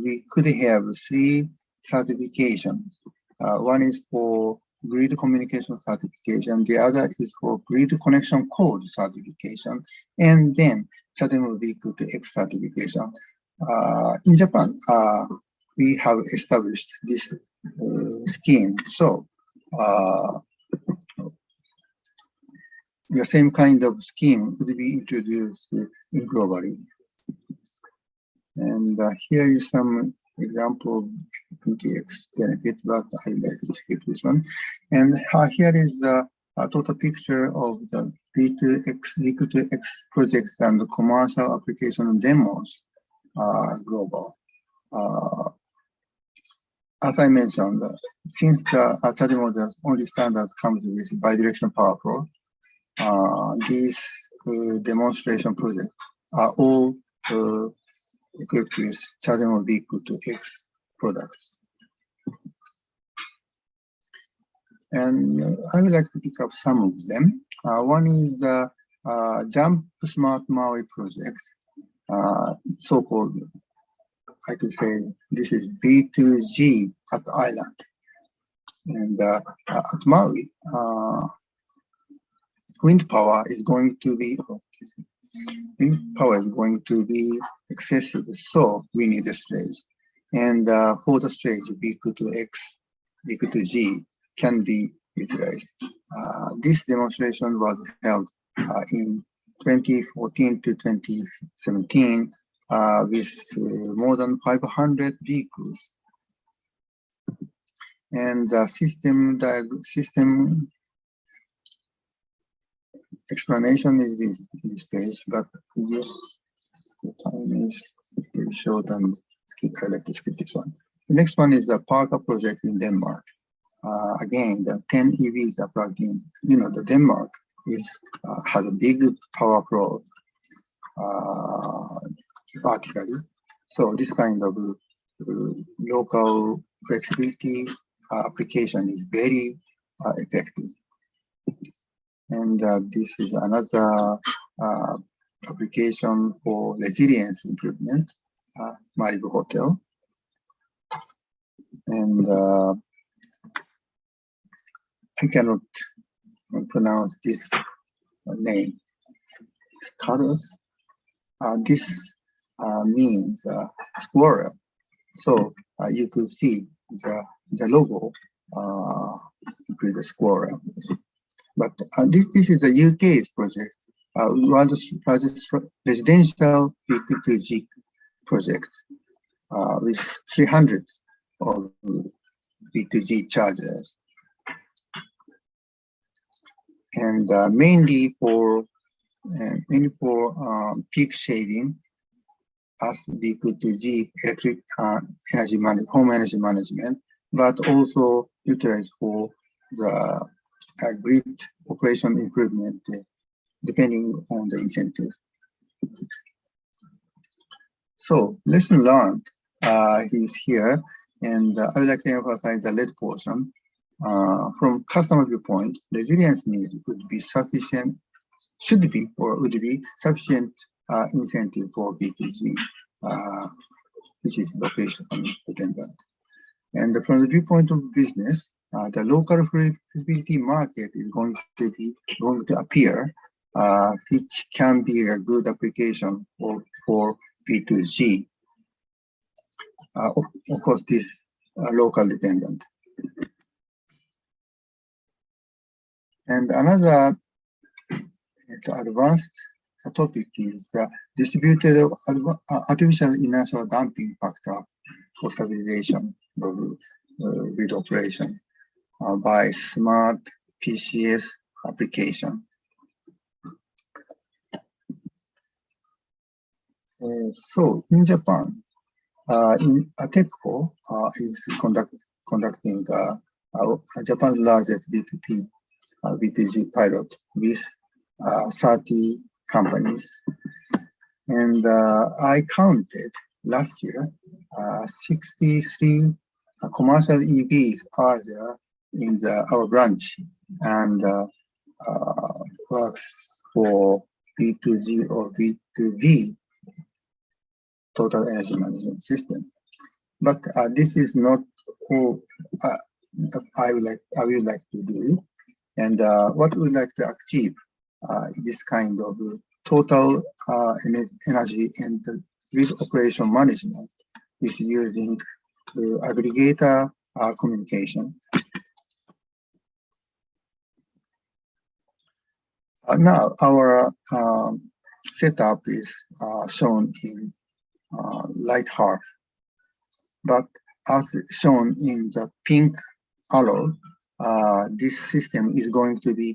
we could have 3 certifications. One is for grid communication certification, the other is for grid connection code certification, and then CHAdeMO B2X certification. In Japan, we have established this scheme. So the same kind of scheme would be introduced globally. And here is some example of B2X benefit, but I would like to skip this one. And here is a total picture of the B2X projects and the commercial application demos global. As I mentioned, since the CHAdeMO, the only standard comes with bidirectional power flow, these demonstration projects are all equipped with CHAdeMO B2X products. And I would like to pick up some of them. One is the Jump Smart Maui project, so-called, I could say this is B2G at the island. And at Maui, wind power is going to be excessive, so we need a stage. And for the stage, B2X, B2G can be utilized. This demonstration was held in 2014 to 2017 with more than 500 vehicles. And system explanation is in this page, but yes, the time is very short and I like to skip this one. The next one is the Parker project in Denmark. Again, the 10 EVs are plugged in. The Denmark has a big power flow vertically. So this kind of local flexibility application is very effective. And this is another application for resilience improvement, Malibu Hotel. And I cannot pronounce this name. Scarus. This means squirrel. So you could see the logo with the squirrel. But this is a UK's project, world's largest residential B2G project with 300 of B2G chargers. And mainly for peak shaving as B2G electric home energy management but also utilized for the grid operation improvement depending on the incentive. So lesson learned is here, and I would like to emphasize the lead portion. From customer viewpoint, resilience needs would be sufficient, should be or would be sufficient incentive for B2G, which is location dependent. And from the viewpoint of business, the local flexibility market is going to appear, which can be a good application for B2G. Of course, this local dependent. And another advanced topic is distributed artificial inertial damping factor for stabilization of grid operation by smart PCS application. So in Japan, in TEPCO is conducting Japan's largest B2G pilot with 30 companies. And I counted last year, 63 commercial EVs are there in our branch, and works for B2G or B2B total energy management system. But this is not all I would like to do. And what we would like to achieve this kind of total energy and grid operation management is using aggregator communication. Now our setup is shown in light half, but as shown in the pink arrow, this system is going to be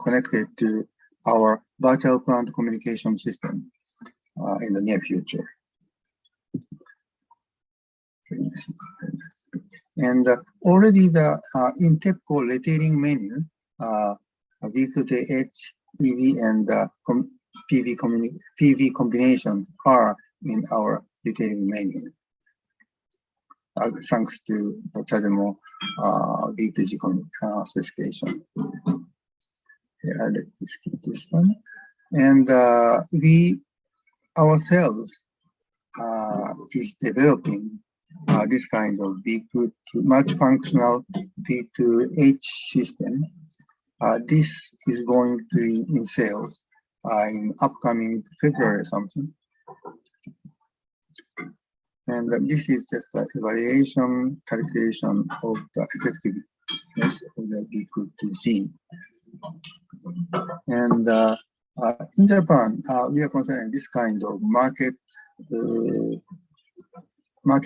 connected to our virtual plant communication system in the near future. And already the in TEPCO retailing menu, V2H, EV, and PV combinations are in our retailing menu. Thanks to the CHAdeMO V2G specification. Yeah, let's keep this one. And we ourselves is developing this kind of multifunctional V2H system. This is going to be in sales in upcoming February or something. And this is just an evaluation calculation of the effectiveness of the V2G. And in Japan, we are considering this kind of market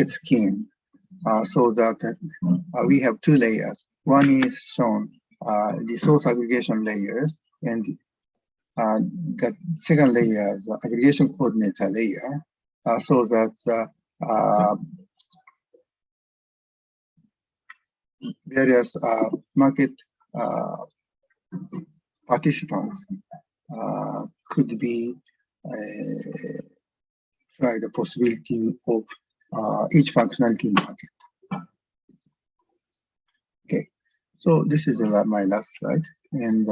scheme so that we have two layers. One is shown resource aggregation layers, and the second layer is the aggregation coordinator layer, so that various market participants could be try the possibility of each functionality market. Okay, so this is my last slide, and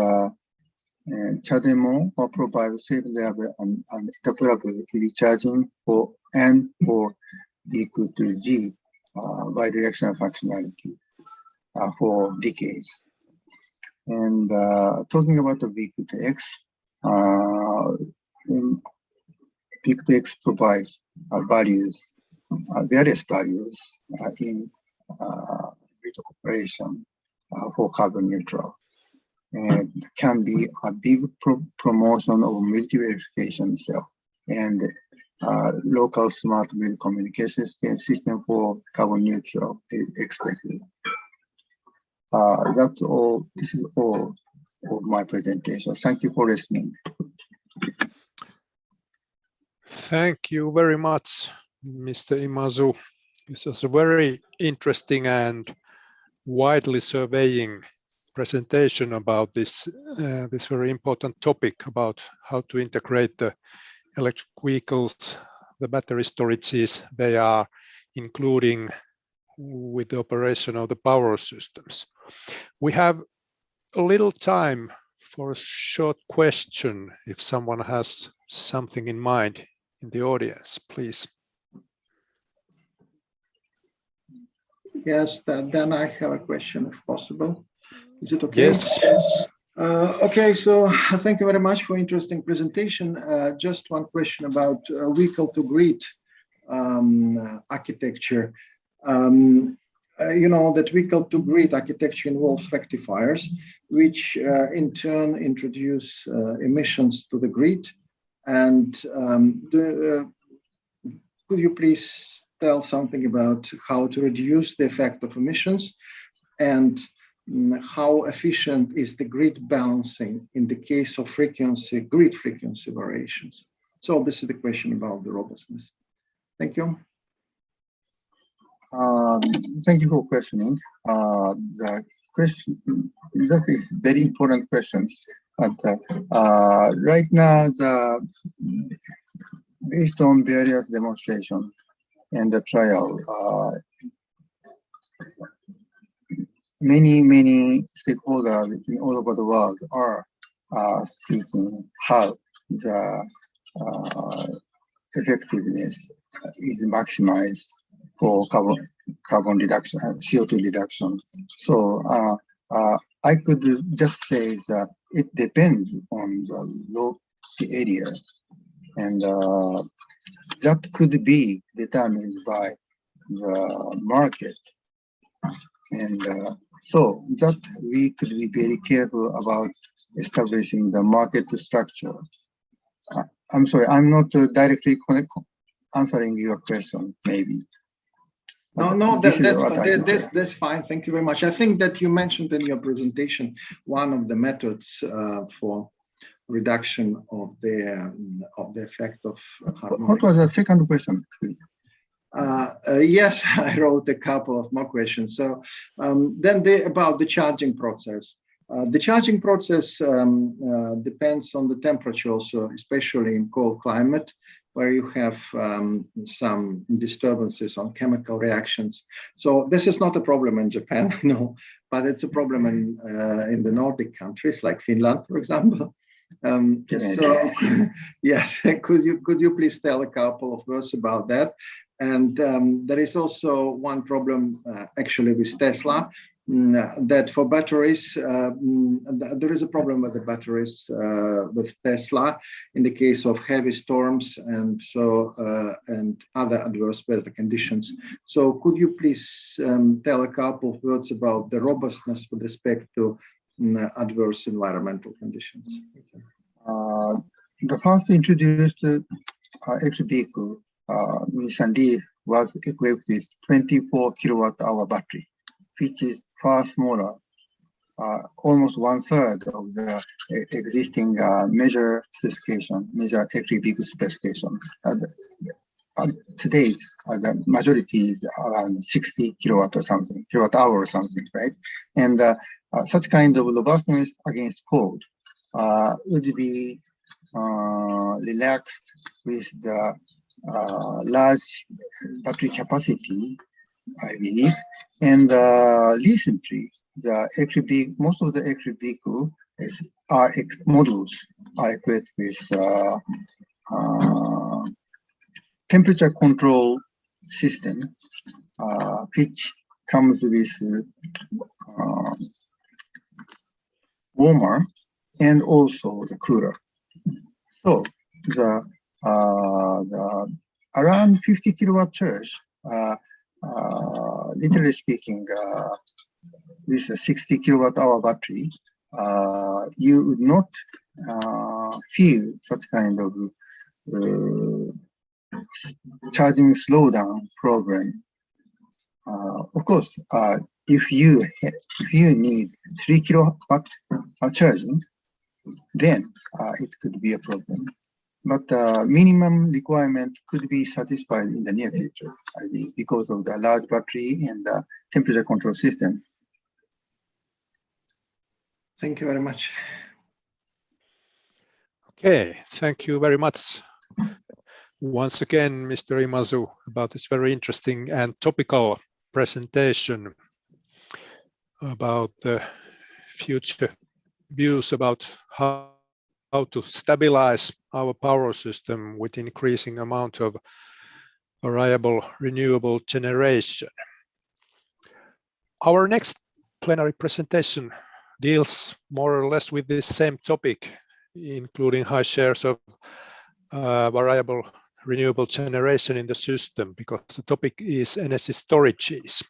CHAdeMO provides safe, reliable, and interoperable EV charging for V2G bidirectional functionality for decades. And talking about the V2X, V2X provides values, various values in grid operation for carbon neutral, and can be a big promotion of multi-verification cell and local smart grid communication system for carbon neutral is expected. That's all. This is all of my presentation. Thank you for listening. Thank you very much, Mr. Imazu. This was a very interesting and widely surveying presentation about this this very important topic about how to integrate the electric vehicles, the battery storages they are including with the operation of the power systems. We have a little time for a short question. If someone has something in mind in the audience, please. Yes, then I have a question if possible. Is it okay? Yes. Okay, so thank you very much for interesting presentation. Just one question about vehicle to grid architecture. You know that vehicle to grid architecture involves rectifiers, which in turn introduce emissions to the grid. And could you please tell something about how to reduce the effect of emissions, and how efficient is the grid balancing in the case of grid frequency variations? So this is the question about the robustness. Thank you. Thank you for questioning. The question, that is very important question. But right now, based on various demonstrations and the trial, many stakeholders all over the world are seeking how the effectiveness is maximized for carbon reduction, CO2 reduction. So I could just say that it depends on the area, and that could be determined by the market. And so that we could be very careful about establishing the market structure. I'm sorry, I'm not directly answering your question, maybe. No, that's fine. Thank you very much. I think that you mentioned in your presentation one of the methods for reduction of the effect of carbon. What was the second question? Yes, I wrote a couple of more questions. So then about the charging process. The charging process depends on the temperature also, especially in cold climate, where you have some disturbances on chemical reactions. So this is not a problem in Japan, no, but it's a problem in the Nordic countries like Finland, for example. So yes, could you please tell a couple of words about that? And there is also one problem actually with Tesla, that for batteries, there is a problem with the batteries with Tesla in the case of heavy storms and so and other adverse weather conditions. So could you please tell a couple of words about the robustness with respect to adverse environmental conditions? The first introduced electric vehicle recently was equipped with 24 kilowatt-hour battery, which is far smaller, almost 1/3 of the existing major electric vehicle specification. Today, the majority is around 60 kilowatt-hour or something, right? And such kind of robustness against cold would be relaxed with the large battery capacity, I believe. And recently, most of the electric vehicle models are equipped with temperature control system, which comes with warmer and also the cooler. So the around 50 kilowatt charge, literally speaking, with a 60 kilowatt-hour battery, you would not feel such kind of charging slowdown problem. Of course, if you need 3 kilowatt charging, then it could be a problem. But minimum requirement could be satisfied in the near future, I think, because of the large battery and the temperature control system. Thank you very much. Okay, thank you very much once again, Mr. Imazu, about this very interesting and topical presentation about the future views about how to stabilize our power system with increasing amount of variable renewable generation. Our next plenary presentation deals more or less with this same topic, including high shares of variable renewable generation in the system, because the topic is energy storages.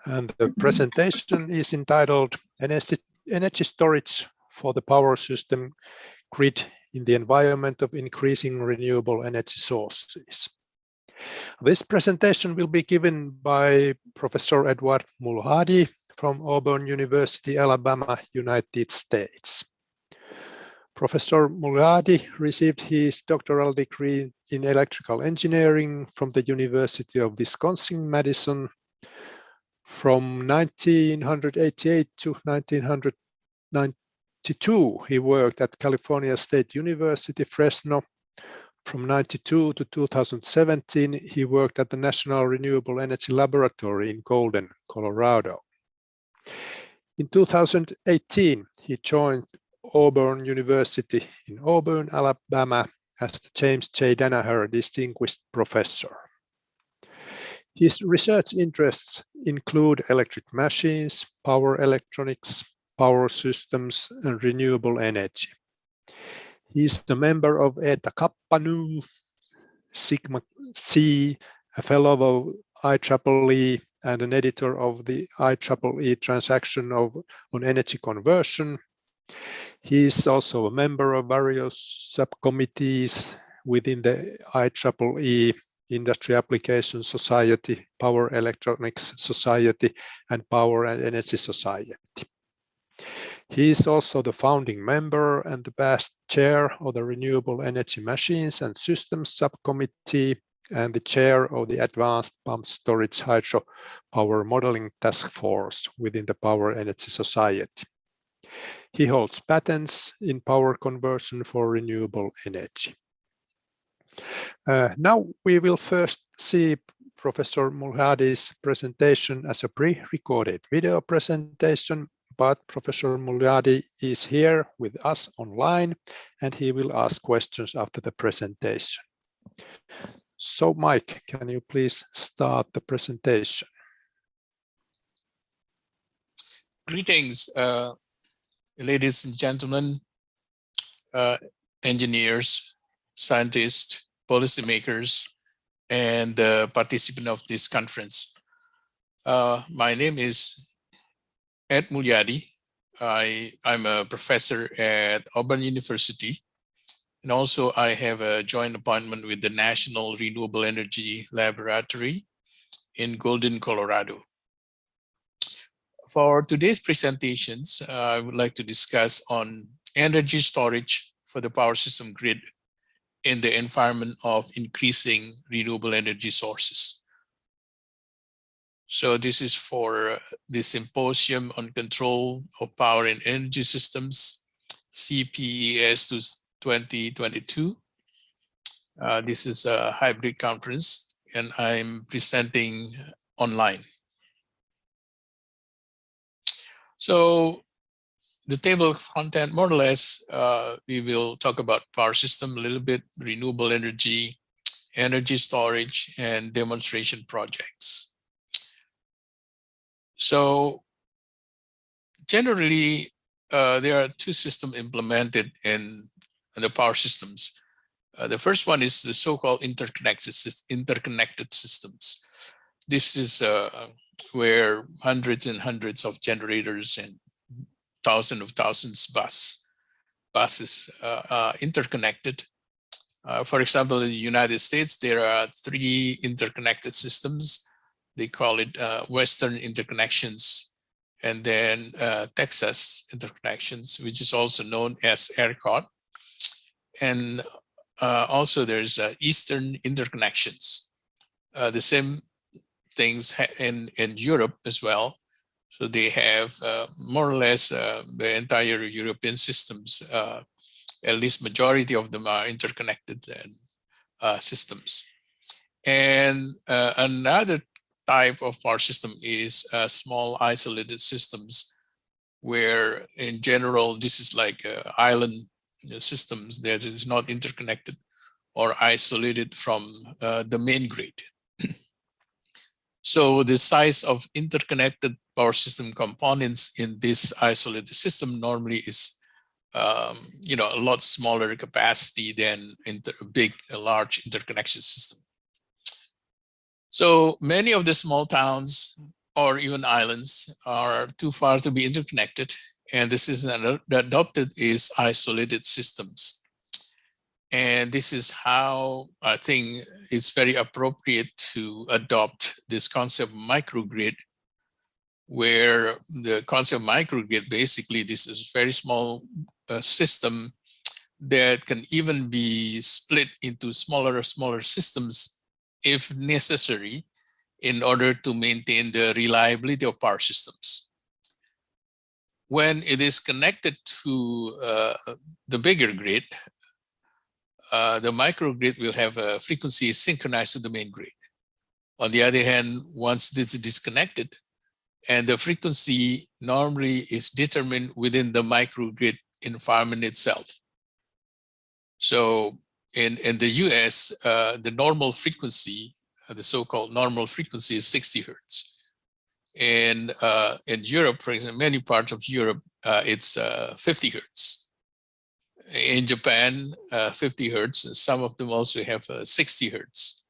And the presentation is entitled Energy Storage for the Power System Grid in the Environment of Increasing Renewable Energy Sources. This presentation will be given by Professor Edward Mulhady from Auburn University, Alabama, United States. Professor Mulhady received his doctoral degree in electrical engineering from the University of Wisconsin-Madison. From 1988 to 1992, he worked at California State University, Fresno. From 92 to 2017, he worked at the National Renewable Energy Laboratory in Golden, Colorado. In 2018, he joined Auburn University in Auburn, Alabama, as the James J. Danaher Distinguished Professor. His research interests include electric machines, power electronics, power systems, and renewable energy. He is a member of Eta Kappa Nu, Sigma C, a fellow of IEEE, and an editor of the IEEE transaction on energy conversion. He is also a member of various subcommittees within the IEEE Industry Applications Society, Power Electronics Society, and Power and Energy Society. He is also the founding member and the past chair of the Renewable Energy Machines and Systems Subcommittee and the chair of the Advanced Pump Storage Hydro Power Modeling Task Force within the Power Energy Society. He holds patents in power conversion for renewable energy. Now we will first see Professor Mulhady's presentation as a pre-recorded video presentation, but Professor Mulhady is here with us online and he will ask questions after the presentation. So Mike, can you please start the presentation? Greetings, ladies and gentlemen, engineers, scientists, policymakers, and participants of this conference. My name is Ed Mulhady. I'm a professor at Auburn University, and also I have a joint appointment with the National Renewable Energy Laboratory in Golden, Colorado. For today's presentations, I would like to discuss on energy storage for the power system grid in the environment of increasing renewable energy sources. So this is for the Symposium on Control of Power and Energy Systems, CPES 2022. This is a hybrid conference and I'm presenting online. So the table of content, more or less, we will talk about power system a little bit, renewable energy, energy storage, and demonstration projects. So generally, there are two systems implemented in the power systems. The first one is the so-called interconnected systems. This is where hundreds and hundreds of generators and thousands of buses interconnected. For example, in the United States, there are 3 interconnected systems. They call it Western interconnections, and then Texas interconnections, which is also known as ERCOT. And also there's Eastern interconnections. The same things in Europe as well. So they have more or less the entire European systems, at least majority of them are interconnected systems. And another type of power system is small isolated systems, where in general, this is like island systems that is not interconnected or isolated from the main grid. So the size of interconnected power system components in this isolated system normally is a lot smaller capacity than a large interconnection system. So many of the small towns or even islands are too far to be interconnected, and the system adopted is isolated systems. And this is how I think it's very appropriate to adopt this concept of microgrid, where the concept of microgrid, basically this is a very small system that can even be split into smaller systems if necessary in order to maintain the reliability of power systems. When it is connected to the bigger grid, the microgrid will have a frequency synchronized to the main grid. On the other hand, once this is disconnected, and the frequency normally is determined within the microgrid environment itself. So in the US, the normal frequency, the so-called normal frequency is 60 hertz. And in Europe, for example, many parts of Europe, it's 50 hertz. In Japan, 50 hertz, and some of them also have 60 hertz.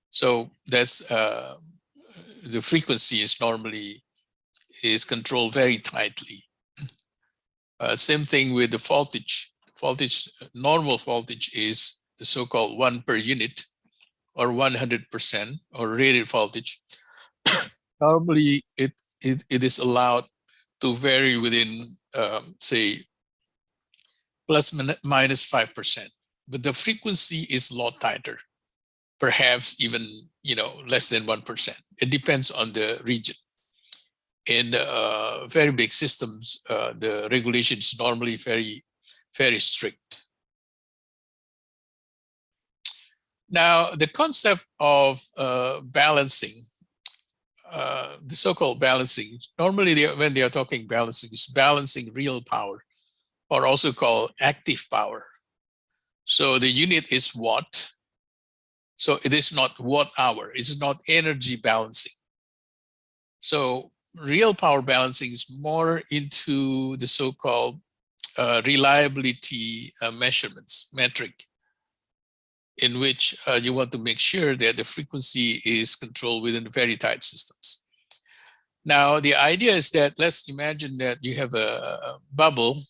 So that's the frequency is normally controlled very tightly. Same thing with the voltage. Normal voltage is the so-called 1 per unit or 100% or rated voltage. Normally, it is allowed to vary within, say, plus minus 5%, but the frequency is a lot tighter, perhaps even less than 1%. It depends on the region. In very big systems, the regulation is normally very, very strict. Now, the concept of balancing, the so-called balancing, normally when they are talking balancing, is balancing real power, or also called active power. So the unit is watt. So it is not watt hour. It's not energy balancing. So real power balancing is more into the so-called reliability metric, in which you want to make sure that the frequency is controlled within very tight systems. Now, the idea is that let's imagine that you have a bubble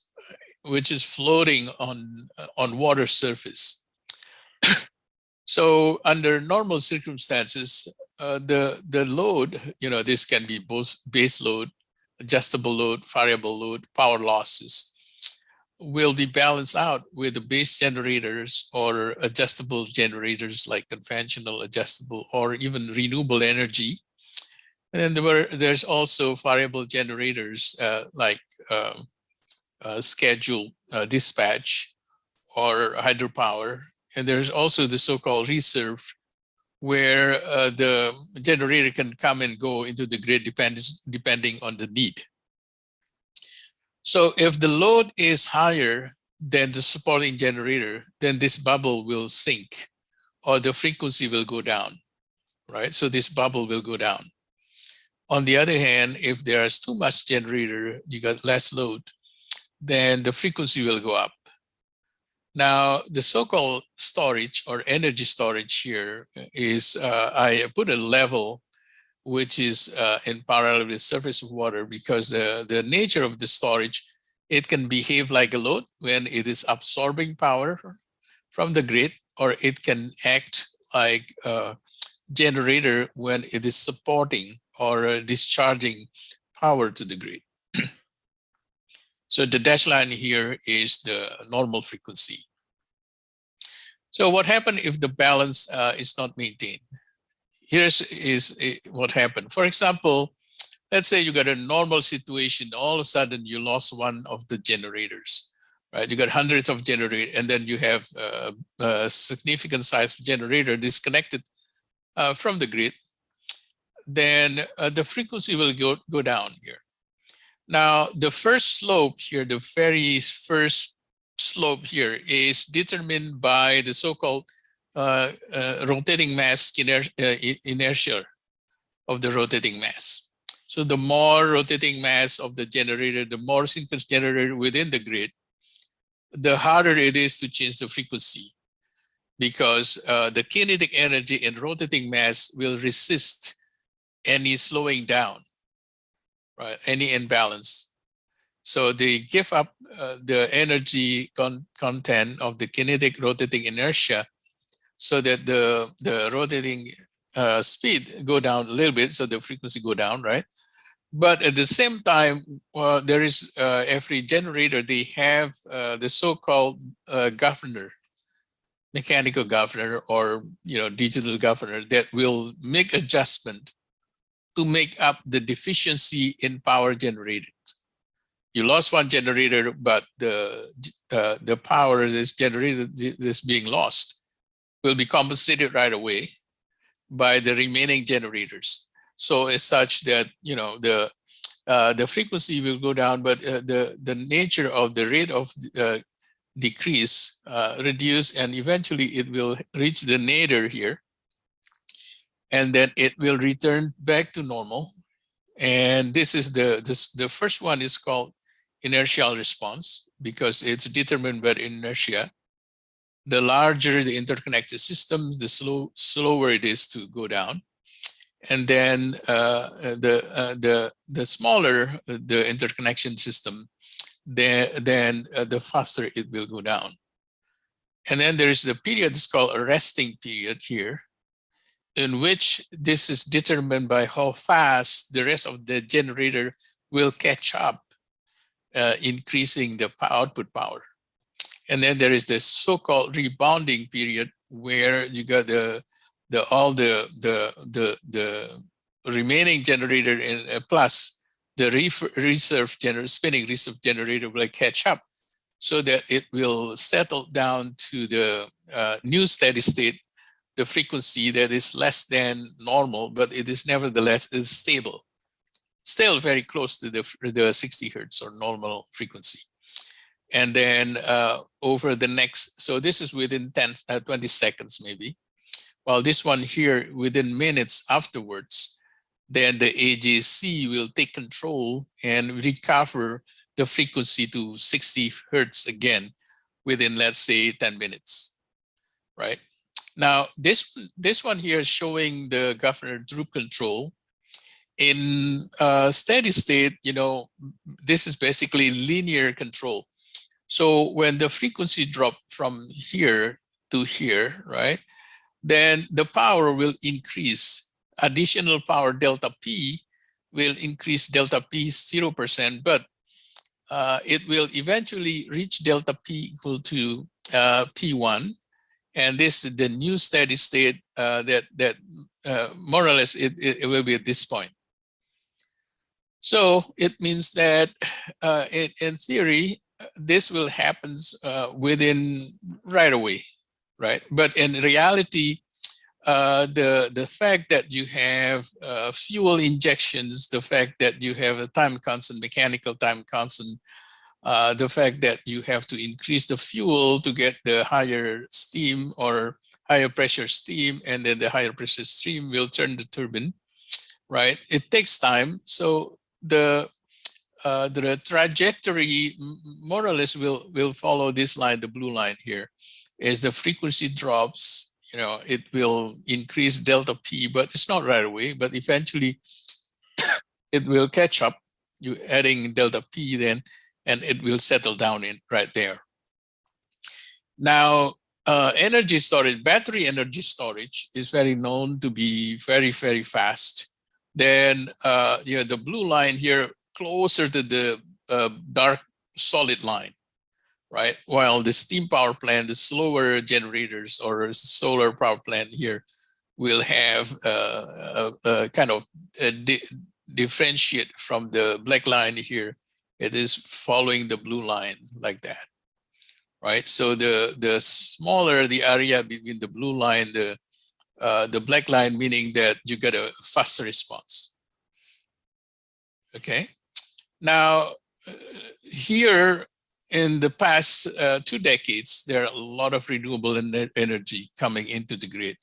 which is floating on water surface. So under normal circumstances, the load, this can be both base load, adjustable load, variable load, power losses, will be balanced out with the base generators or adjustable generators like conventional, adjustable, or even renewable energy. And then there's also variable generators like scheduled dispatch or hydropower. And there's also the so-called reserve, where the generator can come and go into the grid depending on the need. So if the load is higher than the supporting generator, then this bubble will sink or the frequency will go down, right? So this bubble will go down. On the other hand, if there is too much generator, you got less load, then the frequency will go up. Now, the so-called storage or energy storage here is, I put a level which is in parallel with surface of water, because the nature of the storage, it can behave like a load when it is absorbing power from the grid, or it can act like a generator when it is supporting or discharging power to the grid. So the dashed line here is the normal frequency. So what happens if the balance is not maintained? Here's what happened. For example, let's say you got a normal situation, all of a sudden you lost one of the generators, right? You got hundreds of generators, and then you have a significant size generator disconnected from the grid, then the frequency will go down here. Now, the first slope here, the very first slope here is determined by the so-called rotating mass inertia of the rotating mass. So the more rotating mass of the generator, the more synchronous generator within the grid, the harder it is to change the frequency, because the kinetic energy and rotating mass will resist any slowing down, right? Any imbalance. So they give up the energy content of the kinetic rotating inertia, so that the rotating speed go down a little bit, so the frequency go down, right? But at the same time, there is every generator, they have the so-called governor, mechanical governor, or digital governor, that will make adjustment to make up the deficiency in power generated. You lost one generator, but the power that's generated, that's being lost, will be compensated right away by the remaining generators. So as such that the frequency will go down, but the nature of the rate of decrease reduce, and eventually it will reach the nadir here, and then it will return back to normal. And this is the first one is called inertial response, because it's determined by inertia. The larger the interconnected system, the slower it is to go down. And then the smaller the interconnection system, then the faster it will go down. And then there is the period, it's called a resting period here, in which this is determined by how fast the rest of the generator will catch up, increasing the output power. And then there is this so-called rebounding period, where you got all the remaining generator in plus the spinning reserve generator will catch up, so that it will settle down to the new steady state, the frequency that is less than normal, but it is nevertheless is stable, still very close to the 60 hertz or normal frequency. And then over the next, so this is within 20 seconds maybe, while this one here within minutes afterwards, then the AJC will take control and recover the frequency to 60 hertz again within, let's say, 10 minutes, right? Now, this one here is showing the governor droop control. In steady state, this is basically linear control. So when the frequency drop from here to here, right, then the power will increase. Additional power delta P will increase delta P 0%, but it will eventually reach delta P equal to T1. And this is the new steady state that more or less it will be at this point. So it means that in theory, this will happen within right away, right? But in reality, the fact that you have fuel injections, the fact that you have a time constant, mechanical time constant, the fact that you have to increase the fuel to get the higher steam or higher pressure steam, and then the higher pressure stream will turn the turbine, right? It takes time. So the trajectory more or less will follow this line, the blue line here. As the frequency drops, it will increase delta P, but it's not right away, but eventually it will catch up. You adding delta P then, and it will settle down in right there. Now, energy storage, battery energy storage is very known to be very, very fast. Then the blue line here closer to the dark solid line, right? While the steam power plant, the slower generators or solar power plant here will have a kind of differentiate from the black line here, it is following the blue line like that, right? So the smaller the area between the blue line, the black line, meaning that you get a faster response. Okay. Now, here in the past 2 decades, there are a lot of renewable energy coming into the grid.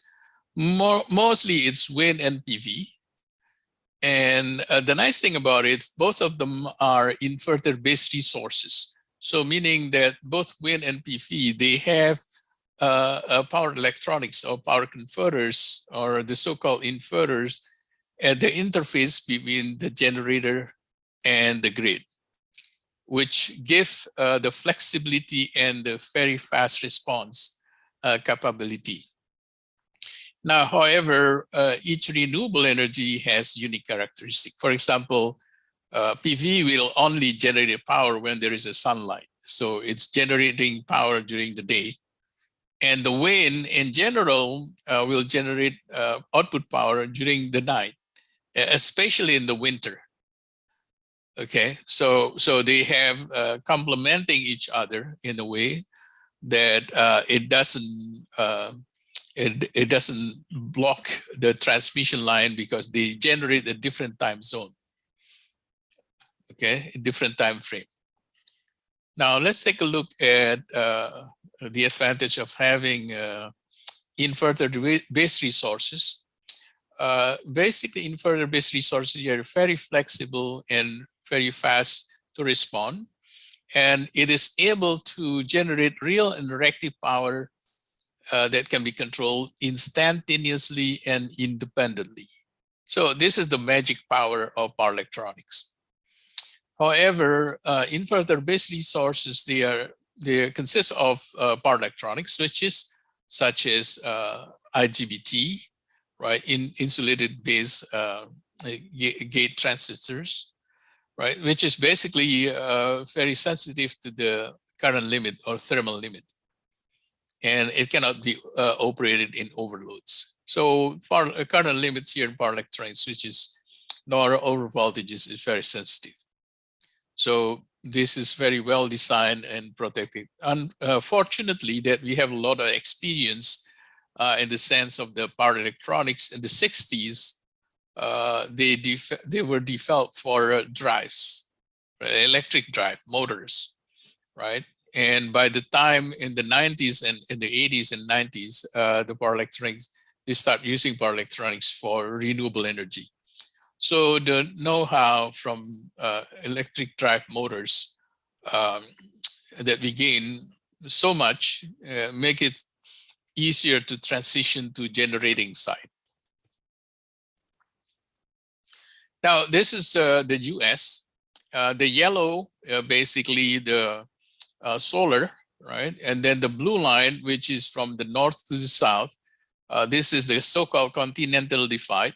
Mostly it's wind and PV. And the nice thing about it, both of them are inverter-based resources. So meaning that both wind and PV, they have power electronics or power converters, or the so-called inverters, at the interface between the generator and the grid, which give the flexibility and the very fast response capability. Now, however, each renewable energy has unique characteristics. For example, PV will only generate power when there is a sunlight. So it's generating power during the day. And the wind in general will generate output power during the night, especially in the winter. Okay, so they have complementing each other in a way that it doesn't block the transmission line, because they generate a different time zone. Okay, a different time frame. Now let's take a look at the advantage of having inverter-based resources. Basically, inverter-based resources are very flexible and very fast to respond, and it is able to generate real and reactive power that can be controlled instantaneously and independently. So this is the magic power of power electronics. However, inverter-based resources, they consist of power electronics switches, such as IGBT, right, insulated base gate transistors, right, which is basically very sensitive to the current limit or thermal limit, and it cannot be operated in overloads. So current limits here in power electronics switches, nor over voltages, is very sensitive. So this is very well designed and protected. Unfortunately, that we have a lot of experience in the sense of the power electronics in the 60s. They were developed for drives, electric drive motors, right? And by the time in the 90s and in the 80s and 90s, the power electronics, they start using power electronics for renewable energy. So the know-how from electric drive motors that we gain so much make it easier to transition to generating side. Now, this is the US. The yellow, basically the solar, right? And then the blue line, which is from the north to the south. This is the so-called continental divide.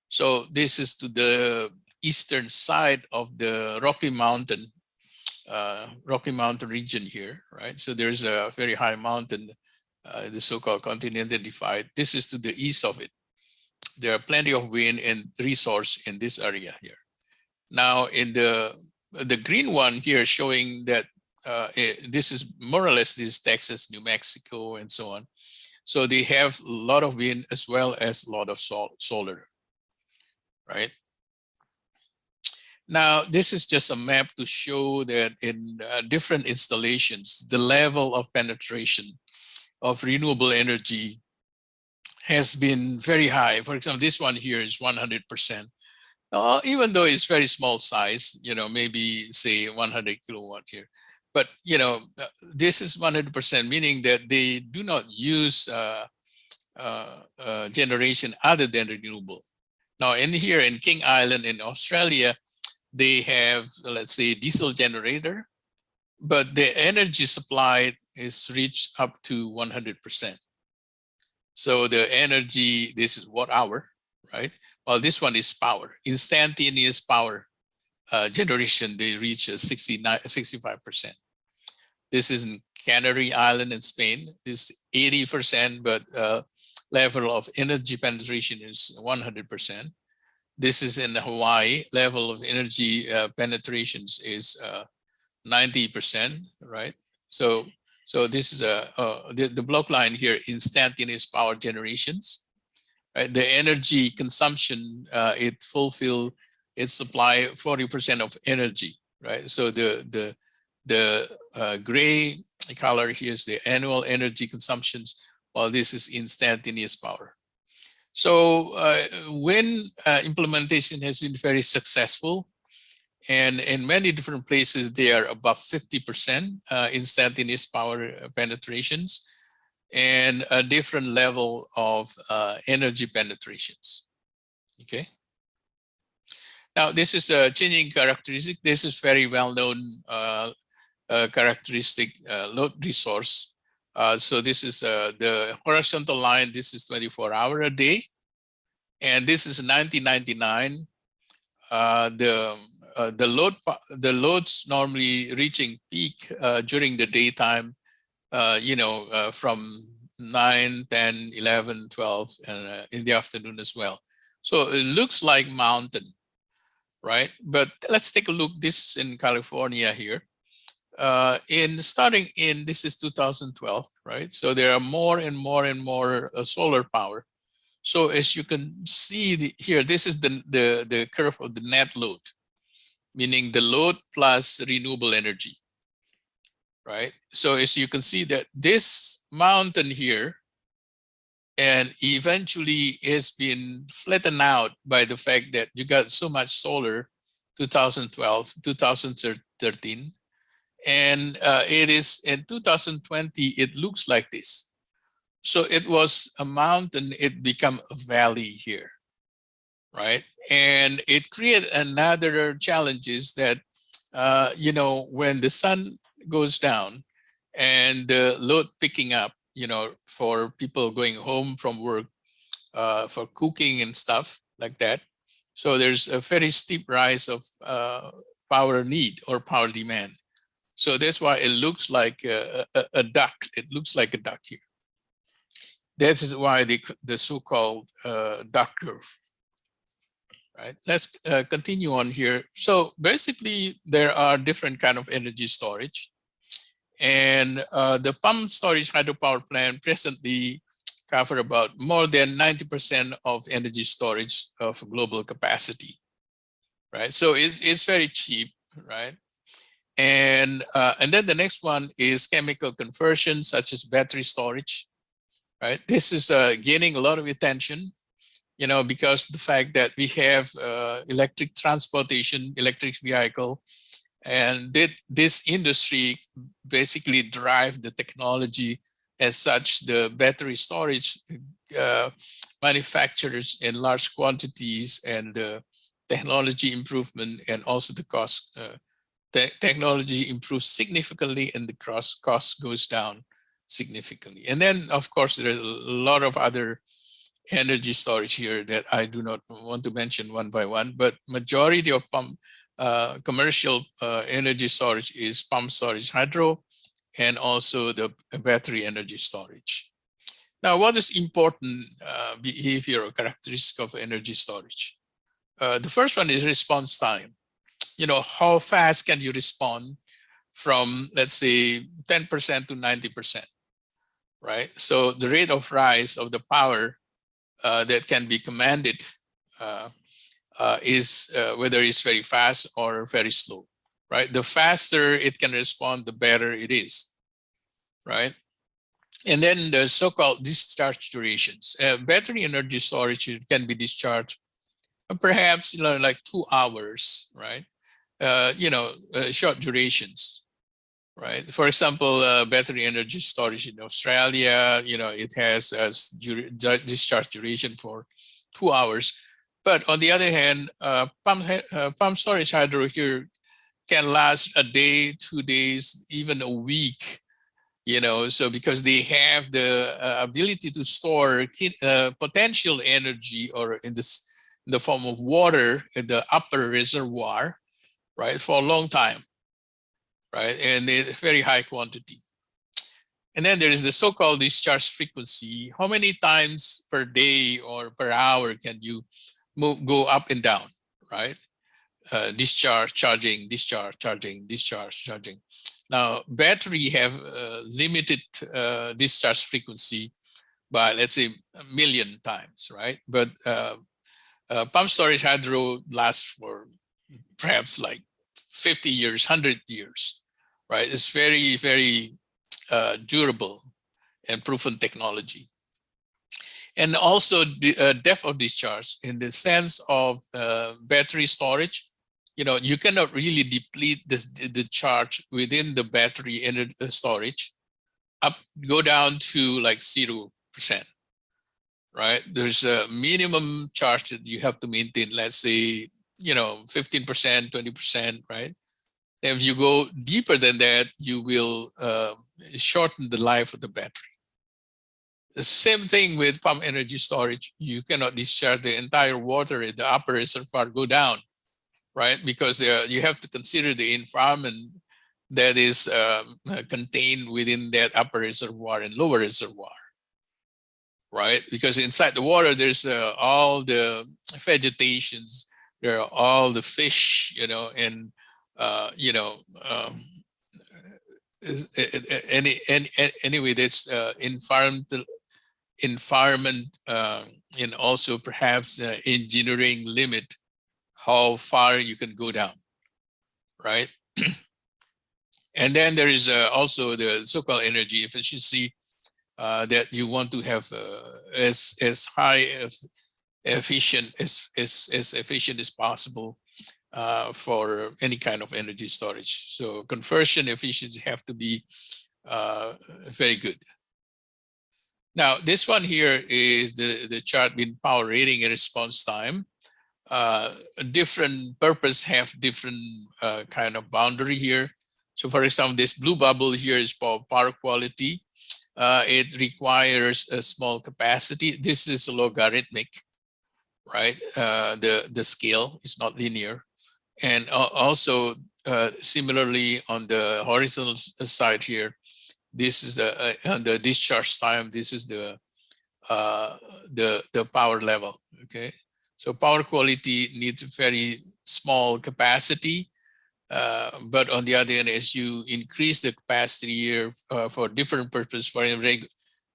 So this is to the eastern side of the Rocky Mountain region here, right? So there's a very high mountain, the so-called continental divide. This is to the east of it. There are plenty of wind and resource in this area here. Now, in the green one here showing that this is more or less this Texas, New Mexico, and so on. So they have a lot of wind as well as a lot of solar, right? Now, this is just a map to show that in different installations, the level of penetration of renewable energy has been very high. For example, this one here is 100%. Even though it's very small size, you know, maybe say 100 kilowatt here. But, you know, this is 100%, meaning that they do not use generation other than renewable. Now, here in King Island in Australia, they have, let's say, diesel generator, but the energy supplied is reached up to 100%. So the energy, this is watt hour, right? Well, this one is power, instantaneous power generation, they reach 65%. This is in Canary Island in Spain, is 80%, but level of energy penetration is 100%. This is in Hawaii. Level of energy penetrations is 90%, right? So this is the block line here, instantaneous power generations. Right? The energy consumption, it fulfill its supply 40% of energy, right? So the gray color here is the annual energy consumptions, while this is instantaneous power. So wind implementation has been very successful, and in many different places they are above 50% instantaneous power penetrations, and a different level of energy penetrations. Okay. Now this is a changing characteristic. This is very well-known characteristic load resource. So this is the horizontal line. This is 24 hours a day, and this is 1999. The loads normally reaching peak during the daytime. From 9, 10, 11, 12, and in the afternoon as well. So it looks like mountain, right? But let's take a look. This is in California here. This is 2012, right? So there are more and more solar power. So as you can see here, this is the curve of the net load, meaning the load plus renewable energy. Right. So as you can see that this mountain here and eventually has been flattened out by the fact that you got so much solar 2012, 2013. And it is in 2020, it looks like this. So it was a mountain, it become a valley here. Right. And it created another challenges that, when the sun goes down and the load picking up, for people going home from work, for cooking and stuff like that. So there's a very steep rise of power need or power demand. So that's why it looks like a duck. It looks like a duck here. That is why the so-called duck curve. Right. Let's continue on here. So basically, there are different kind of energy storage. And the pumped storage hydropower plant presently cover about more than 90% of energy storage of global capacity, right? So it's very cheap, right? And then the next one is chemical conversion, such as battery storage, right? This is gaining a lot of attention, because the fact that we have electric transportation, electric vehicle, and this industry basically drive the technology. As such, the battery storage manufacturers in large quantities, and the technology improvement, and also the cost. Technology improves significantly, and the cost goes down significantly. And then, of course, there are a lot of other energy storage here that I do not want to mention one by one, but majority of commercial energy storage is pump storage hydro, and also the battery energy storage. Now, what is important behavior or characteristic of energy storage? The first one is response time. How fast can you respond from, let's say, 10% to 90%, right? So the rate of rise of the power that can be commanded is whether it's very fast or very slow, right? The faster it can respond, the better it is, right? And then the so-called discharge durations. Battery energy storage can be discharged perhaps like 2 hours, right? Short durations, right? For example, battery energy storage in Australia, it has a discharge duration for 2 hours. But on the other hand, pump storage hydro here can last a day, 2 days, even a week, so because they have the ability to store potential energy, or in the form of water in the upper reservoir, right, for a long time, right, and it's very high quantity. And then there is the so-called discharge frequency. How many times per day or per hour can you go up and down, right? Discharge, charging, discharge, charging, discharge, charging. Now, battery have limited discharge frequency by, let's say, 1,000,000 times, right? But pump storage hydro lasts for perhaps like 50 years, 100 years, right? It's very, very durable and proven technology. And also the depth of discharge in the sense of battery storage. You cannot really deplete the charge within the battery energy storage go down to like 0%, right? There's a minimum charge that you have to maintain, let's say, 15%, 20%, right? If you go deeper than that, you will shorten the life of the battery. The same thing with pump energy storage. You cannot discharge the entire water in the upper reservoir go down, right? Because you have to consider the environment that is contained within that upper reservoir and lower reservoir, right? Because inside the water, there's all the vegetations, there are all the fish, and anyway, there's environment and also perhaps engineering limit how far you can go down, right? And then there is also the so-called energy efficiency that you want to have as high efficient as possible for any kind of energy storage. So conversion efficiency have to be very good. Now, this one here is the chart with power rating and response time. Different purpose have different kind of boundary here. So for example, this blue bubble here is for power quality. It requires a small capacity. This is a logarithmic, right? The scale is not linear. And also similarly on the horizontal side here, this is on the discharge time. This is the power level. Okay, so power quality needs a very small capacity, but on the other hand, as you increase the capacity here for different purposes, for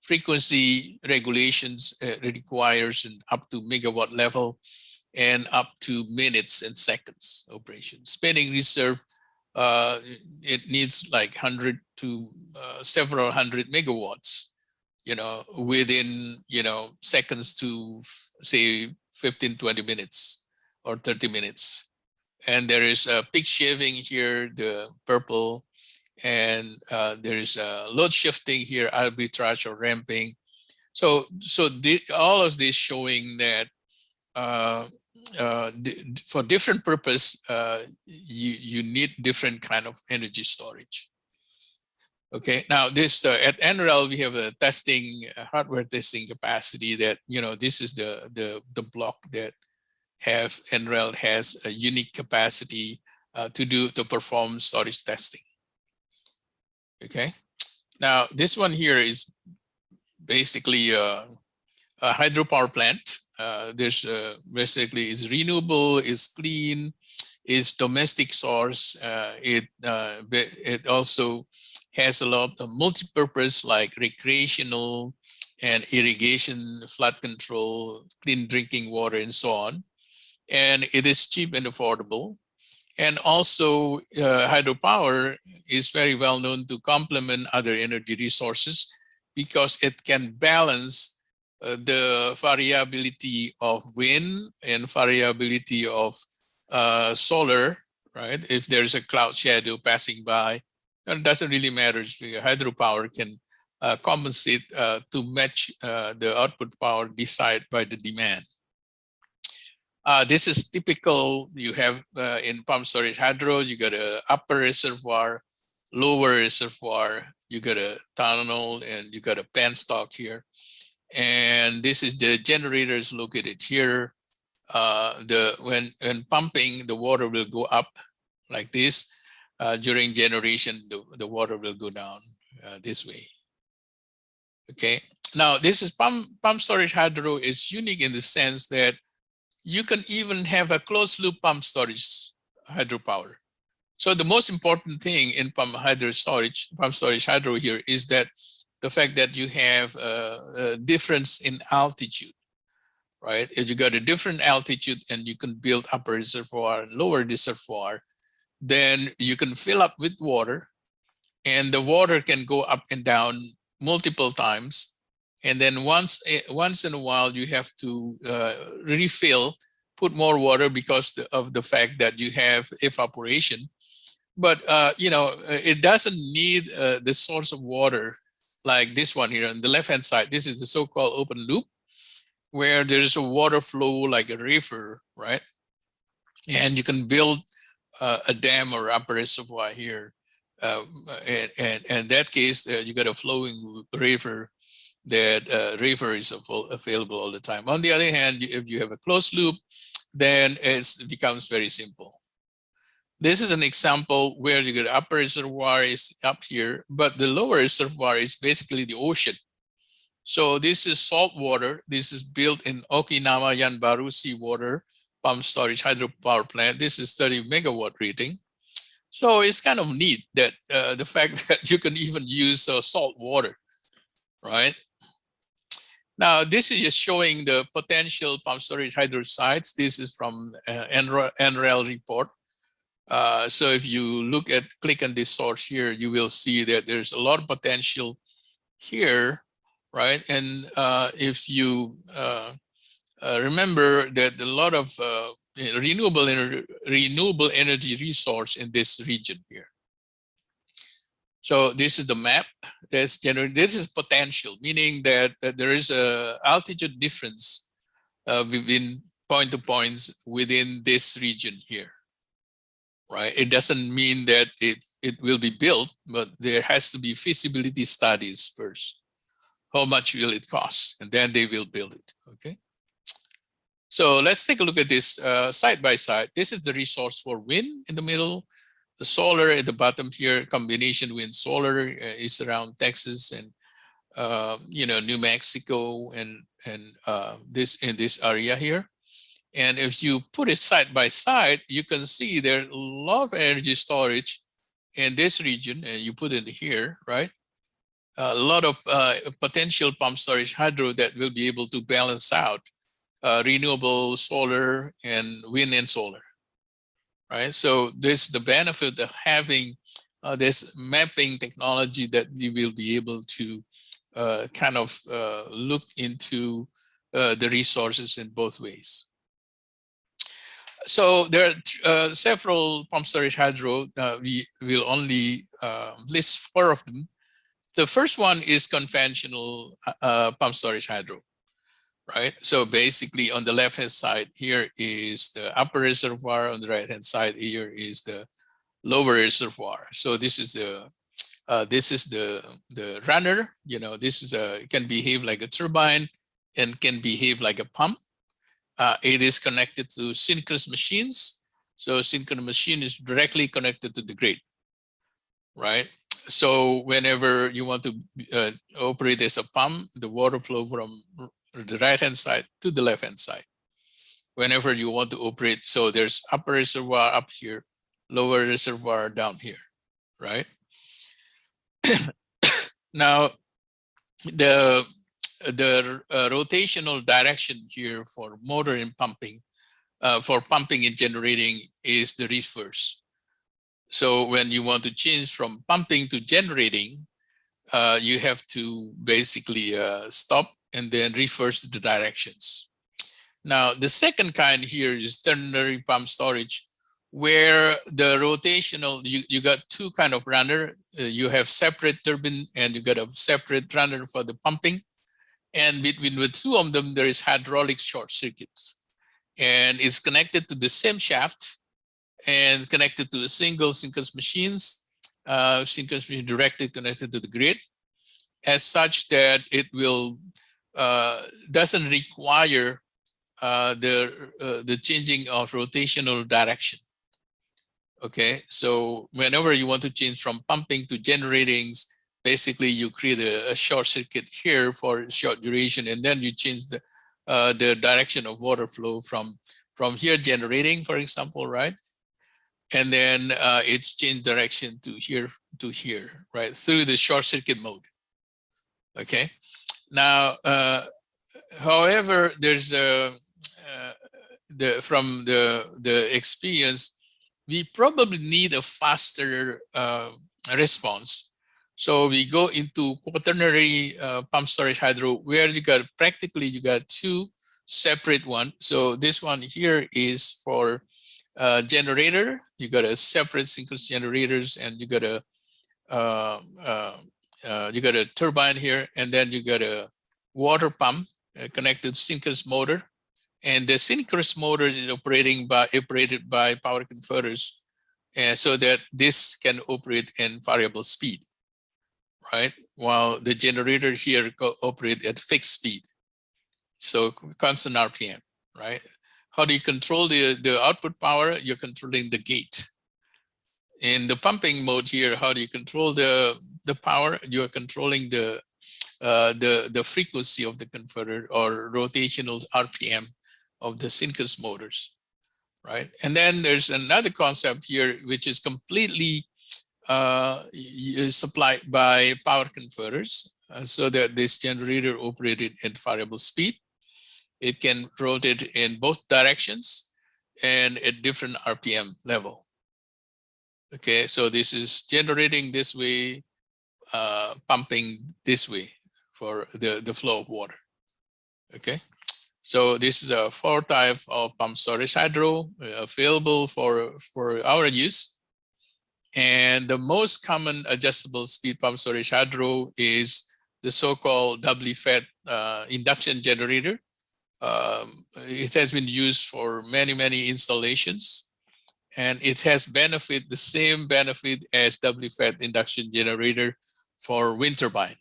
frequency regulations, requires up to megawatt level and up to minutes and seconds operation. Spinning reserve, it needs like 100 to several hundred megawatts, within, seconds to say 15, 20 minutes or 30 minutes. And there is a peak shaving here, the purple, and there is a load shifting here, arbitrage or ramping. So all of this showing that for different purpose, you need different kind of energy storage. Okay, now this at NREL we have a testing hardware testing capacity that this is the block that NREL has a unique capacity to perform storage testing. Okay, now this one here is basically a hydropower plant. There's basically is renewable, is clean, is domestic source. It also has a lot of multi-purpose like recreational and irrigation, flood control, clean drinking water, and so on. And it is cheap and affordable. And also hydropower is very well known to complement other energy resources because it can balance the variability of wind and variability of solar, right? If there's a cloud shadow passing by, it doesn't really matter. Hydropower can compensate to match the output power decided by the demand. This is typical. You have in pump storage hydro, you got a upper reservoir, lower reservoir, you got a tunnel, and you got a penstock here. And this is the generators located here. When pumping, the water will go up like this. During generation, the water will go down this way. Okay. Now this is pump storage hydro is unique in the sense that you can even have a closed loop pump storage hydropower. So the most important thing in pump storage hydro here is that the fact that you have a difference in altitude, right? If you got a different altitude and you can build upper reservoir and lower reservoir, then you can fill up with water, and the water can go up and down multiple times. And then once in a while, you have to refill, put more water because of the fact that you have evaporation. But it doesn't need the source of water like this one here on the left-hand side. This is the so-called open loop, where there's a water flow like a river, right? And you can build a dam or upper reservoir here. And in that case, you got a flowing river. That river is available all the time. On the other hand, if you have a closed loop, then it becomes very simple. This is an example where you get upper reservoir is up here, but the lower reservoir is basically the ocean. So this is salt water. This is built in Okinawa Yanbaru seawater pump storage hydropower plant. This is 30 megawatt rating. So it's kind of neat that the fact that you can even use salt water, right? Now, this is just showing the potential pump storage hydro sites. This is from NREL report. So if you click on this source here, you will see that there's a lot of potential here, right? And if you remember that a lot of renewable energy resource in this region here. So this is the map that's generated. This is potential, meaning that there is a altitude difference within point to points within this region here, right? It doesn't mean that it will be built, but there has to be feasibility studies first. How much will it cost? And then they will build it, okay? So let's take a look at this side by side. This is the resource for wind in the middle. The solar at the bottom here, combination wind solar is around Texas and New Mexico and this in this area here. And if you put it side by side, you can see there's a lot of energy storage in this region, and you put it here, right? A lot of potential pump storage hydro that will be able to balance out renewable solar and wind and solar. Right, so this is the benefit of having this mapping technology that you will be able to kind of look into the resources in both ways. So there are several pump storage hydro. We will only list 4 of them. The first one is conventional pump storage hydro. Right, so basically on the left-hand side here is the upper reservoir. On the right-hand side here is the lower reservoir. So this is the runner. This is it can behave like a turbine and can behave like a pump. It is connected to synchronous machines. So synchronous machine is directly connected to the grid. Right. So whenever you want to operate as a pump, the water flow from the right-hand side to the left-hand side. Whenever you want to operate, so there's upper reservoir up here, lower reservoir down here, right? Now, the rotational direction here for motor and pumping, for pumping and generating is the reverse. So when you want to change from pumping to generating, you have to basically stop and then reverse the directions. Now, the second kind here is ternary pump storage, where the rotational, you got 2 kind of runner. You have separate turbine and you got a separate runner for the pumping. And between the 2 of them, there is hydraulic short circuits. And it's connected to the same shaft and connected to a single synchronous machines, synchronous machine directly connected to the grid, as such that it will doesn't require the changing of rotational direction. Okay, so whenever you want to change from pumping to generating, basically you create a short circuit here for short duration, and then you change the the direction of water flow from here generating, for example, right? And then it's changed direction to here, right? Through the short circuit mode. Okay. Now, however, there's from the experience, we probably need a faster response. So we go into quaternary pump storage hydro, where you got two separate ones. So this one here is for generator. You got a separate synchronous generators, and you got a turbine here, and then you got a water pump connected synchronous motor. And the synchronous motor is operated by power converters, so that this can operate in variable speed, right? While the generator here operate at fixed speed, so constant RPM, right? How do you control the output power? You're controlling the gate. In the pumping mode here, how do you control the power? You are controlling the frequency of the converter, or rotational RPM of the synchronous motors, right? And then there's another concept here, which is completely supplied by power converters, so that this generator operated at variable speed. It can rotate in both directions and at different RPM level. Okay, so this is generating this way, pumping this way for the flow of water. Okay. So this is a 4 type of pump storage hydro available for our use. And the most common adjustable speed pump storage hydro is the so-called WFET induction generator. It has been used for many installations, and it has the same benefit as WFET induction generator for wind turbine.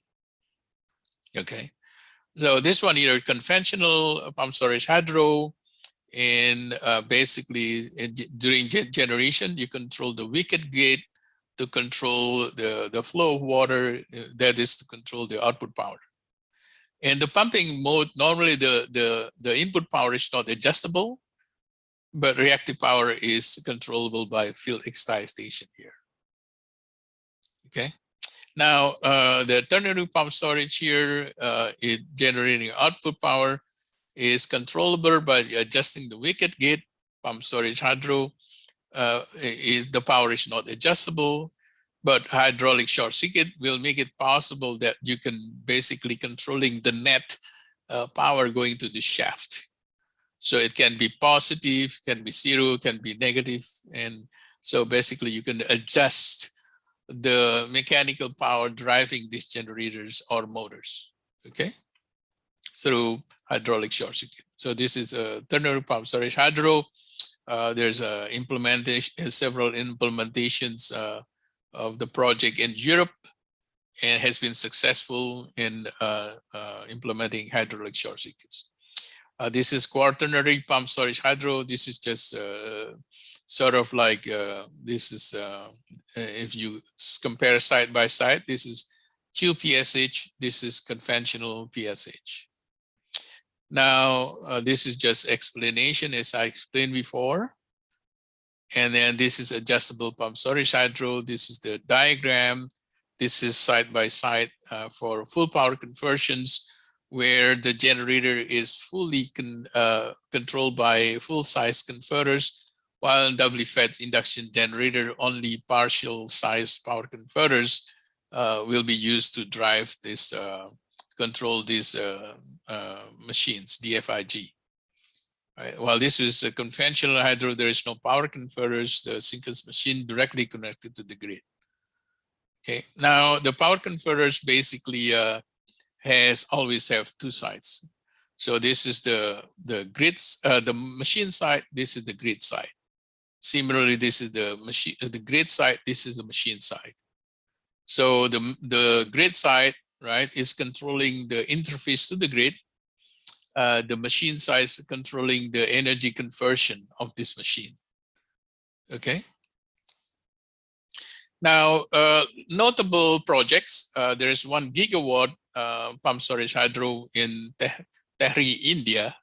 Okay. So this one here, conventional pump storage hydro, and basically during generation, you control the wicket gate to control the flow of water, that is to control the output power. In the pumping mode, normally the input power is not adjustable, but reactive power is controllable by field excitation here. Okay. Now, the ternary pump storage here, generating output power, is controllable by adjusting the wicket gate. Pump storage hydro, the power is not adjustable, but hydraulic short circuit will make it possible that you can basically controlling the net power going to the shaft. So it can be positive, can be zero, can be negative. And so basically you can adjust the mechanical power driving these generators or motors, okay, through hydraulic short circuit. So this is a ternary pump storage hydro. There's several implementations of the project in Europe, and has been successful in implementing hydraulic short circuits. This is quaternary pump storage hydro. This is just sort of like, this is, if you compare side by side, this is QPSH, this is conventional PSH. Now, this is just explanation as I explained before. And then this is adjustable pump storage hydro. This is the diagram. This is side by side for full power conversions, where the generator is fully controlled by full size converters, while in WFET induction generator, only partial size power converters will be used to drive this, control these machines, DFIG. Right. While this is a conventional hydro, there is no power converters, the synchronous machine directly connected to the grid. Okay, now the power converters basically always have two sides. So this is the grids, the machine side, this is the grid side. Similarly, this is the grid side, this is the machine side. So the grid side, right, is controlling the interface to the grid. The machine side is controlling the energy conversion of this machine. Okay. Now, notable projects, there is 1 gigawatt pump storage hydro in Plenary, India.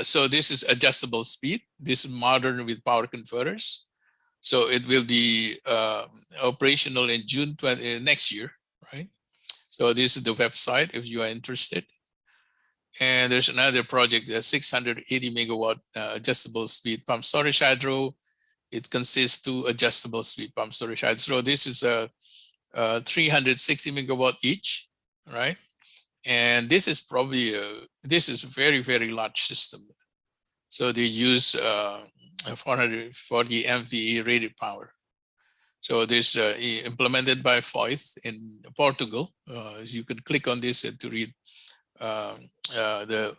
So this is adjustable speed. This is modern with power converters. So it will be operational in June next year, right? So this is the website if you are interested. And there's another project, a 680 megawatt adjustable speed pump storage hydro. It consists two adjustable speed pump storage hydro. So this is a 360 megawatt each, right? And this is probably this is a very, very large system. So they use 440 MVA rated power. So this implemented by Foyth in Portugal. You can click on this to read the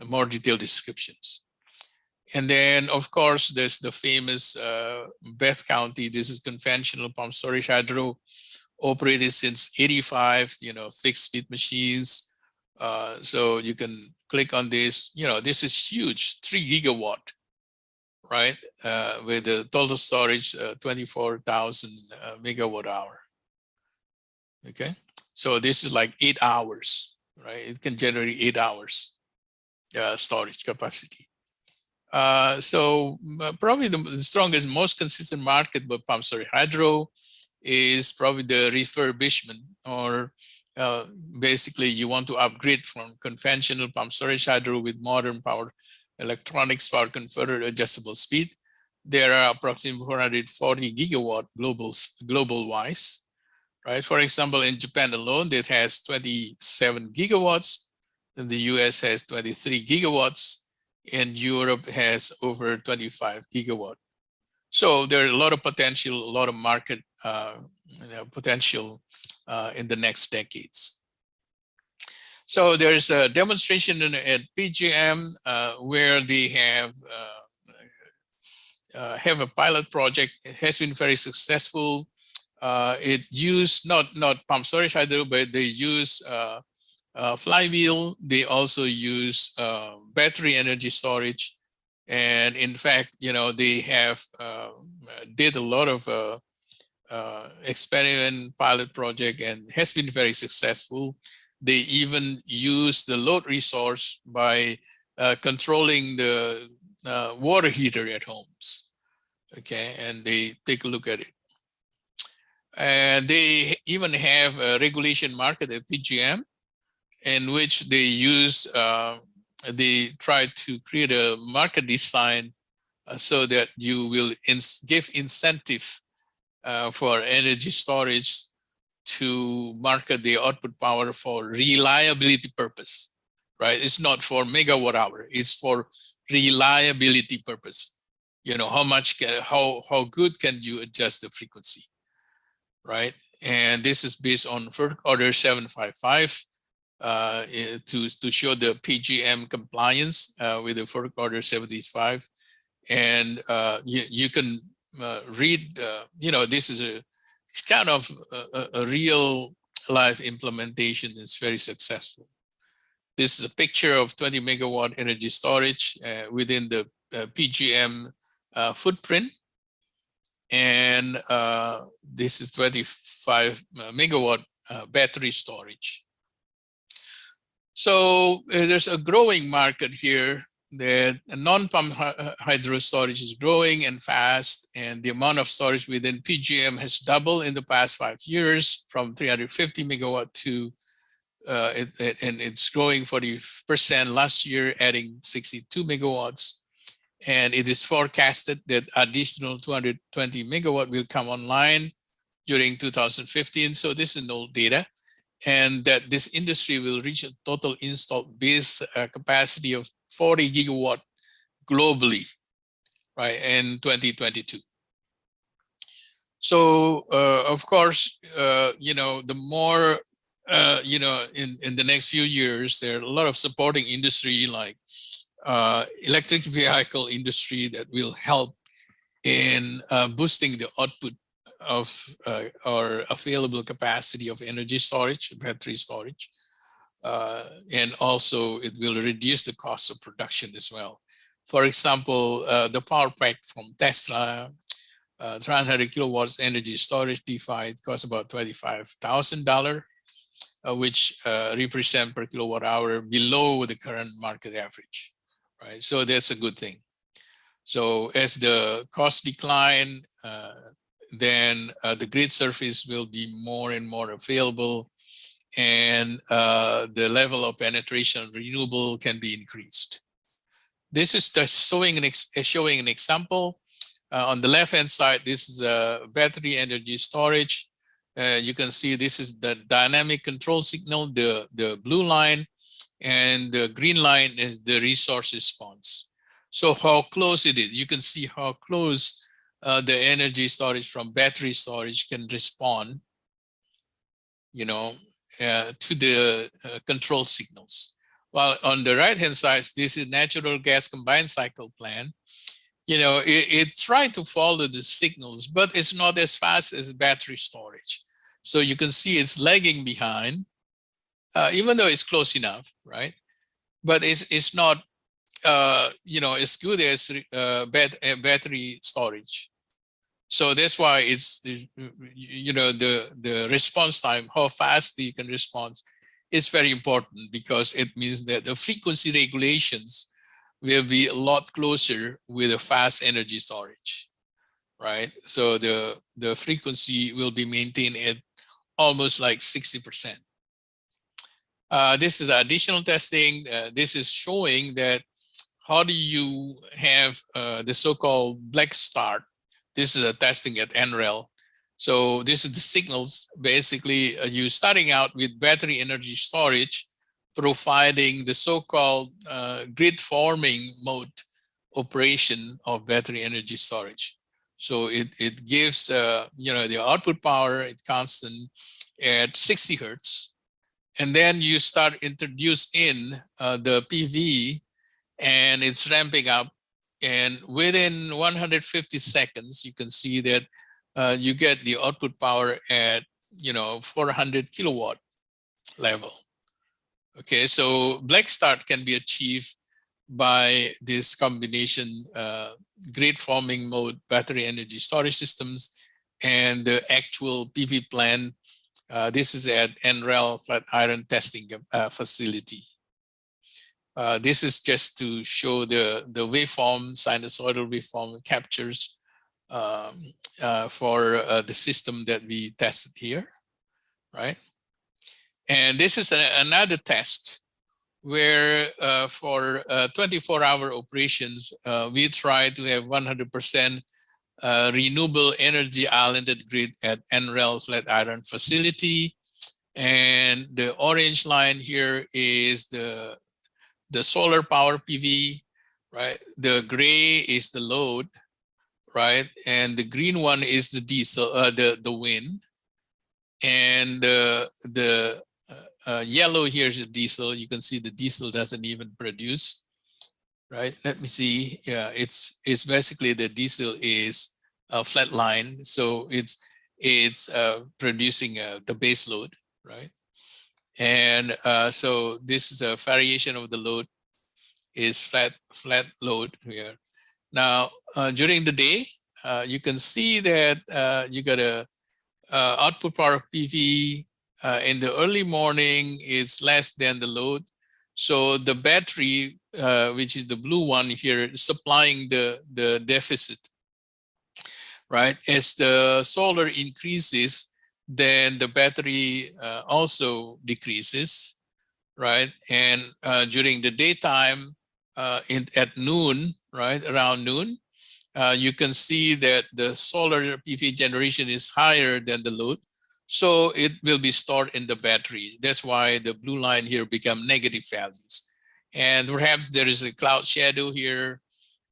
more detailed descriptions. And then, of course, there's the famous Beth County. This is conventional pump storage hydro, operated since '85. Fixed speed machines. So you can click on this. This is huge, 3 gigawatt, right? With the total storage 24,000 megawatt hour. Okay, so this is like 8 hours, right? It can generate 8 hours storage capacity. So probably the strongest, most consistent market for pump storage hydro is probably the refurbishment, or basically you want to upgrade from conventional pump storage hydro with modern power electronics, power converter, adjustable speed. There are approximately 440 gigawatt global wise, right? For example, in Japan alone, it has 27 gigawatts. And the US has 23 gigawatts. And Europe has over 25 gigawatt. So there are a lot of potential, a lot of market potential in the next decades. So there's a demonstration at PGM where they have a pilot project. It has been very successful. It used not pump storage hydro, but they use flywheel. They also use battery energy storage, and in fact, they have did a lot of experiment pilot project and has been very successful. They even use the load resource by controlling the water heater at homes. Okay, and they take a look at it. And they even have a regulation market at PGM, in which they use, they try to create a market design so that you will give incentive for energy storage to market the output power for reliability purpose, right? It's not for megawatt hour, it's for reliability purpose. How good can you adjust the frequency, right? And this is based on FERC Order 755. To show the PGM compliance with the FERC Order 75, and you can read. This is a kind of a real life implementation. It's very successful. This is a picture of 20 megawatt energy storage within the PGM footprint, and this is 25 megawatt battery storage. So there's a growing market here. The non-pump hydro storage is growing and fast, and the amount of storage within PGM has doubled in the past 5 years from 350 megawatt to, and it's growing 40% last year, adding 62 megawatts. And it is forecasted that additional 220 megawatt will come online during 2015. So this is old data. And that this industry will reach a total installed base capacity of 40 gigawatt globally, right, in 2022. So, of course, the more, in the next few years, there are a lot of supporting industry like electric vehicle industry that will help in boosting the output of or available capacity of energy storage, battery storage. And also it will reduce the cost of production as well. For example, the power pack from Tesla, 300 kilowatts energy storage DeFi, it costs about $25,000. which represent per kilowatt hour below the current market average, right? So that's a good thing. So as the cost decline, then the grid surface will be more and more available, and the level of penetration of renewable can be increased. This is just showing an example. On the left-hand side, this is a battery energy storage. You can see this is the dynamic control signal, the blue line, and the green line is the resource response. So how close it is. You can see how close the energy storage from battery storage can respond, to the control signals. While on the right-hand side, this is natural gas combined cycle plant. It tried to follow the signals, but it's not as fast as battery storage. So you can see it's lagging behind, even though it's close enough, right? But it's not, as good as battery storage. So that's why it's, the response time, how fast you can respond, is very important, because it means that the frequency regulations will be a lot closer with a fast energy storage, right? So the frequency will be maintained at almost like 60%. This is additional testing. This is showing that how do you have the so-called black start. This is a testing at NREL. So this is the signals. Basically, you starting out with battery energy storage, providing the so-called grid forming mode operation of battery energy storage. So it gives the output power at constant at 60 hertz, and then you start introduce in the PV, and it's ramping up, and within 150 seconds you can see that you get the output power at 400 kilowatt level. Okay, so black start can be achieved by this combination grid forming mode battery energy storage systems and the actual PV plant. This is at NREL Flatiron testing facility. This is just to show the waveform, sinusoidal waveform captures for the system that we tested here, right? And this is another test where for 24-hour operations, we try to have 100% renewable energy islanded grid at NREL Flatiron facility. And the orange line here is the solar power PV, right? The gray is the load, right? And the green one is the diesel, the wind. And the yellow here is the diesel. You can see the diesel doesn't even produce, right? Let me see. Yeah, it's basically the diesel is a flat line, so it's producing the base load, right? And so this is a variation of the load, is flat load here. Now during the day, you can see that you got a output power of PV in the early morning is less than the load. So the battery, which is the blue one here, is supplying the deficit, right? As the solar increases, then the battery also decreases, right? And during the daytime, at noon, right, around noon, you can see that the solar PV generation is higher than the load. So it will be stored in the battery. That's why the blue line here become negative values. And perhaps there is a cloud shadow here.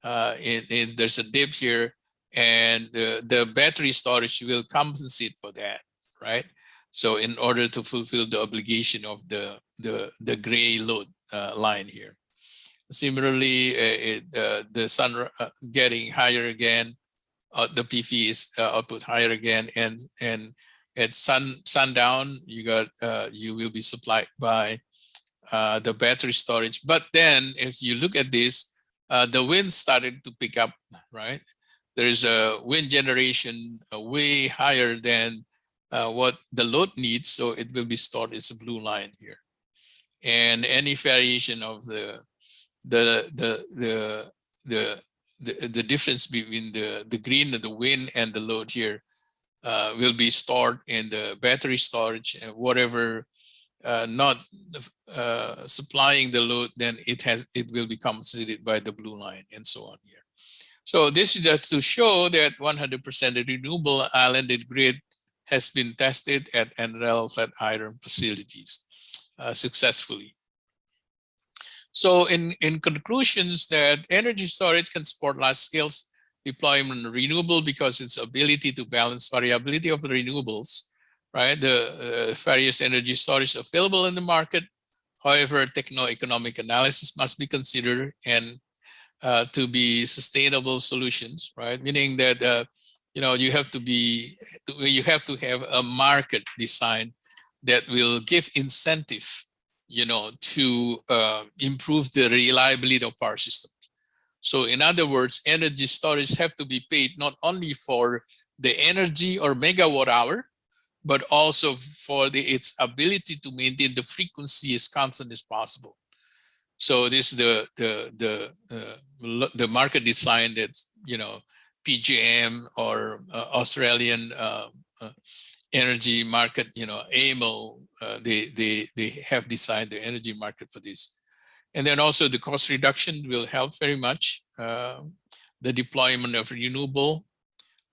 There's a dip here, and the battery storage will compensate for that, right? So in order to fulfill the obligation of the gray load line here. Similarly, the sun getting higher again, the PV is output higher again, and at sundown, you will be supplied by the battery storage. But then, if you look at this, the wind started to pick up, right? There is a wind generation way higher than what the load needs, so it will be stored as a blue line here. And any variation of the difference between the green, the wind, and the load here will be stored in the battery storage, and whatever not supplying the load, then it will be compensated by the blue line, and so on here. So this is just to show that 100% renewable islanded grid has been tested at NREL Flatiron facilities successfully. So in conclusions, that energy storage can support large scale deployment of renewable because its ability to balance variability of the renewables, right? The various energy storage available in the market. However, techno-economic analysis must be considered and to be sustainable solutions, right? Meaning that you have to have a market design that will give incentive, to improve the reliability of power systems. So in other words, energy storage have to be paid not only for the energy or megawatt hour, but also for its ability to maintain the frequency as constant as possible. So this is the market design that's, PJM or Australian energy market, AMO, they have designed the energy market for this. And then also the cost reduction will help very much. The deployment of renewable,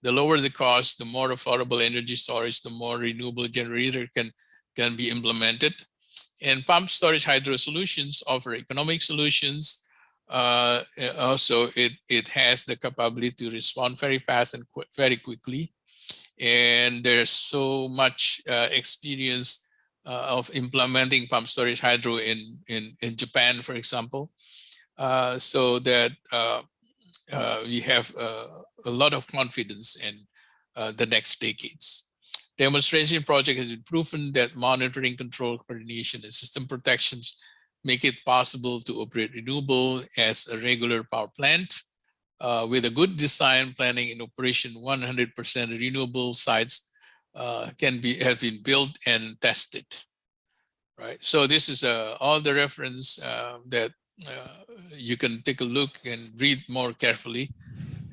the lower the cost, the more affordable energy storage, the more renewable generator can be implemented. And pump storage hydro solutions offer economic solutions. Also, it has the capability to respond very fast and very quickly. And there's so much experience of implementing pump storage hydro in Japan, for example, so that we have a lot of confidence in the next decades. Demonstration project has been proven that monitoring, control, coordination, and system protections make it possible to operate renewable as a regular power plant. With a good design, planning, and operation, 100% renewable sites have been built and tested. Right. So this is all the reference that you can take a look and read more carefully.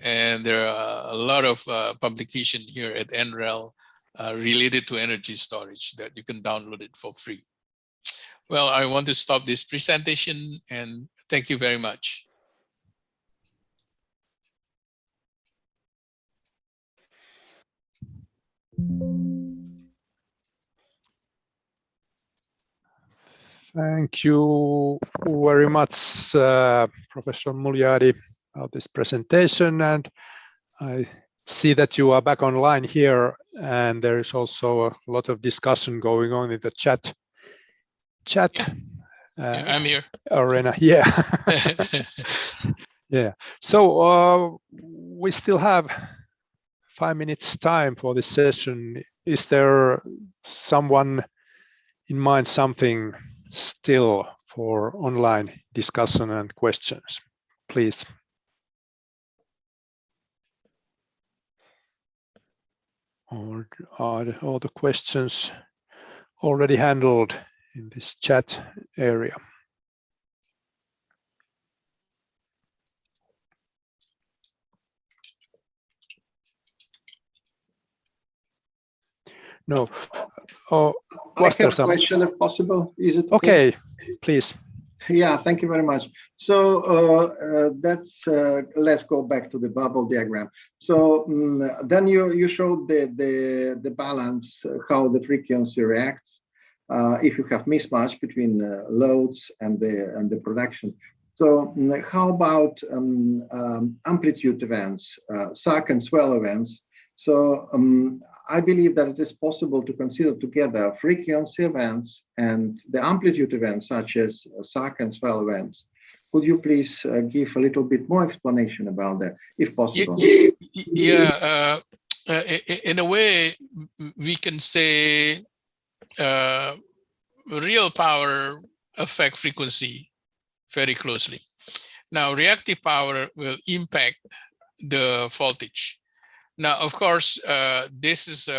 And there are a lot of publication here at NREL related to energy storage that you can download it for free. Well, I want to stop this presentation and thank you very much. Thank you very much, Professor Muljadi, about this presentation. And I see that you are back online here, and there is also a lot of discussion going on in the chat. Yeah, I'm here. Arena, yeah. Yeah. So we still have 5 minutes time for this session. Is there someone in mind, something still for online discussion and questions? Please. Or are all the questions already handled in this chat area? No. Oh, I have a question, if possible. Is it okay? Please. Yeah, thank you very much. So let's go back to the bubble diagram. So then you showed the balance, how the frequency reacts if you have mismatch between loads and the production. So how about amplitude events, suck and swell events? So I believe that it is possible to consider together frequency events and the amplitude events, such as suck and swell events. Could you please give a little bit more explanation about that, if possible? Yeah, in a way, we can say real power affect frequency very closely. Now, reactive power will impact the voltage. Now, of course, this is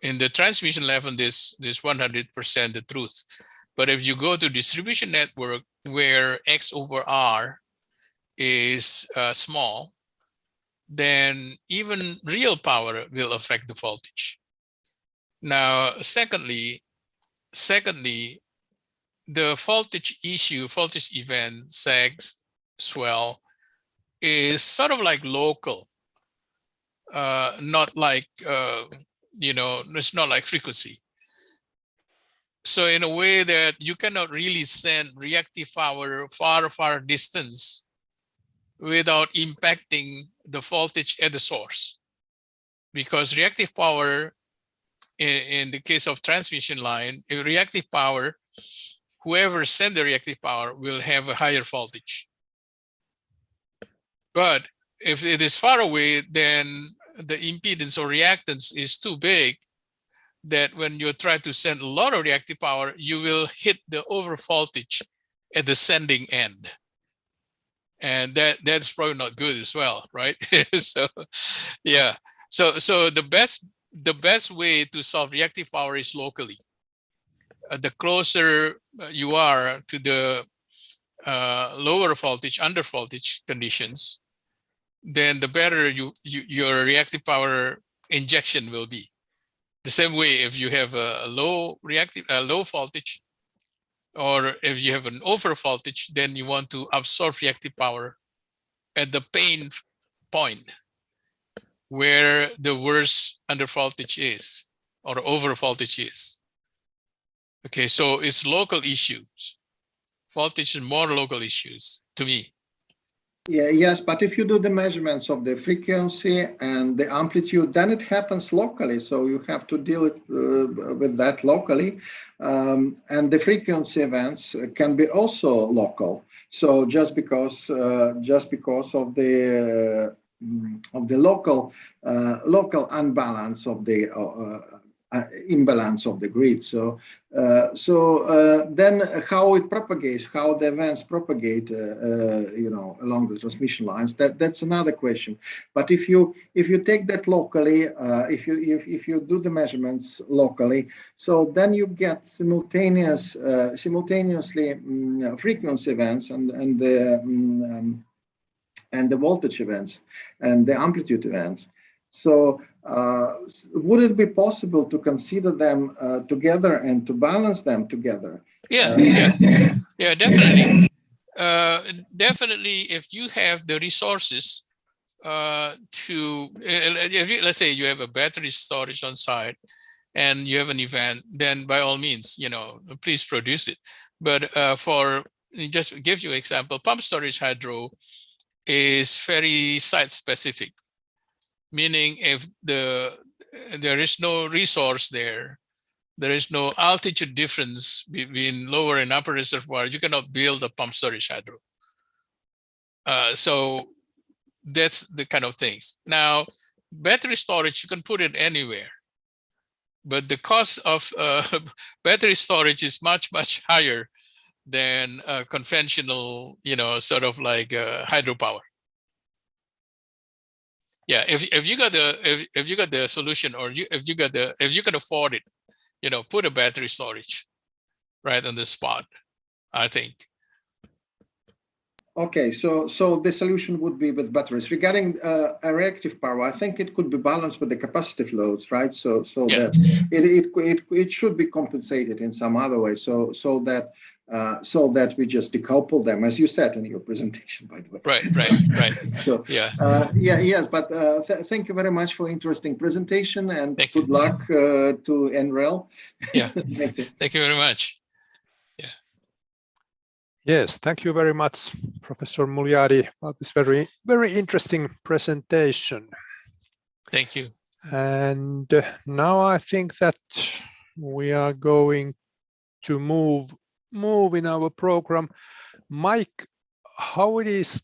in the transmission level, this 100% the truth. But if you go to distribution network where X over R is small, then even real power will affect the voltage. Now, secondly, the voltage issue, voltage event, sags, swell, is sort of like local, not like, it's not like frequency. So in a way that you cannot really send reactive power far distance without impacting the voltage at the source. Because reactive power, in the case of transmission line, reactive power, whoever send the reactive power will have a higher voltage. But if it is far away, then the impedance or reactance is too big that when you try to send a lot of reactive power, you will hit the over voltage at the sending end. And that's probably not good as well, right? So yeah. So the best way to solve reactive power is locally. The closer you are to the lower voltage, under voltage conditions, then the better your reactive power injection will be. The same way if you have a low voltage, or if you have an over voltage, then you want to absorb reactive power at the pain point where the worst under voltage is or over voltage is. Okay, so it's local issues. Voltage is more local issues to me. Yeah, yes, but if you do the measurements of the frequency and the amplitude, then it happens locally. So you have to deal with that locally. And the frequency events can be also local. So just because of the local unbalance of the imbalance of the grid. So then how it propagates, how the events propagate, along the transmission lines, that's another question. But if you take that locally, if you do the measurements locally, so then you get simultaneously frequency events and the voltage events and the amplitude events. So would it be possible to consider them together and to balance them together? Yeah, definitely. Definitely, if you have the resources let's say you have a battery storage on site and you have an event, then by all means, please produce it. But just to give you an example, pump storage hydro is very site specific. Meaning if there is no resource there is no altitude difference between lower and upper reservoir, you cannot build a pump storage hydro. So that's the kind of things. Now, battery storage, you can put it anywhere. But the cost of battery storage is much, much higher than conventional, sort of like hydropower. Yeah, if you got the solution, or if you can afford it, put a battery storage right on the spot, I think. Okay, so the solution would be with batteries. Regarding a reactive power, I think it could be balanced with the capacitive loads, right? So Yeah. that it should be compensated in some other way. So that we just decouple them, as you said in your presentation, by the way. Right. So yeah. Yes, but thank you very much for interesting presentation, and good luck to NREL. Yeah. Thank you very much. Yes, thank you very much, Professor Muljari, for this very, very interesting presentation. Thank you. And now I think that we are going to move in our program. Mike, how it is,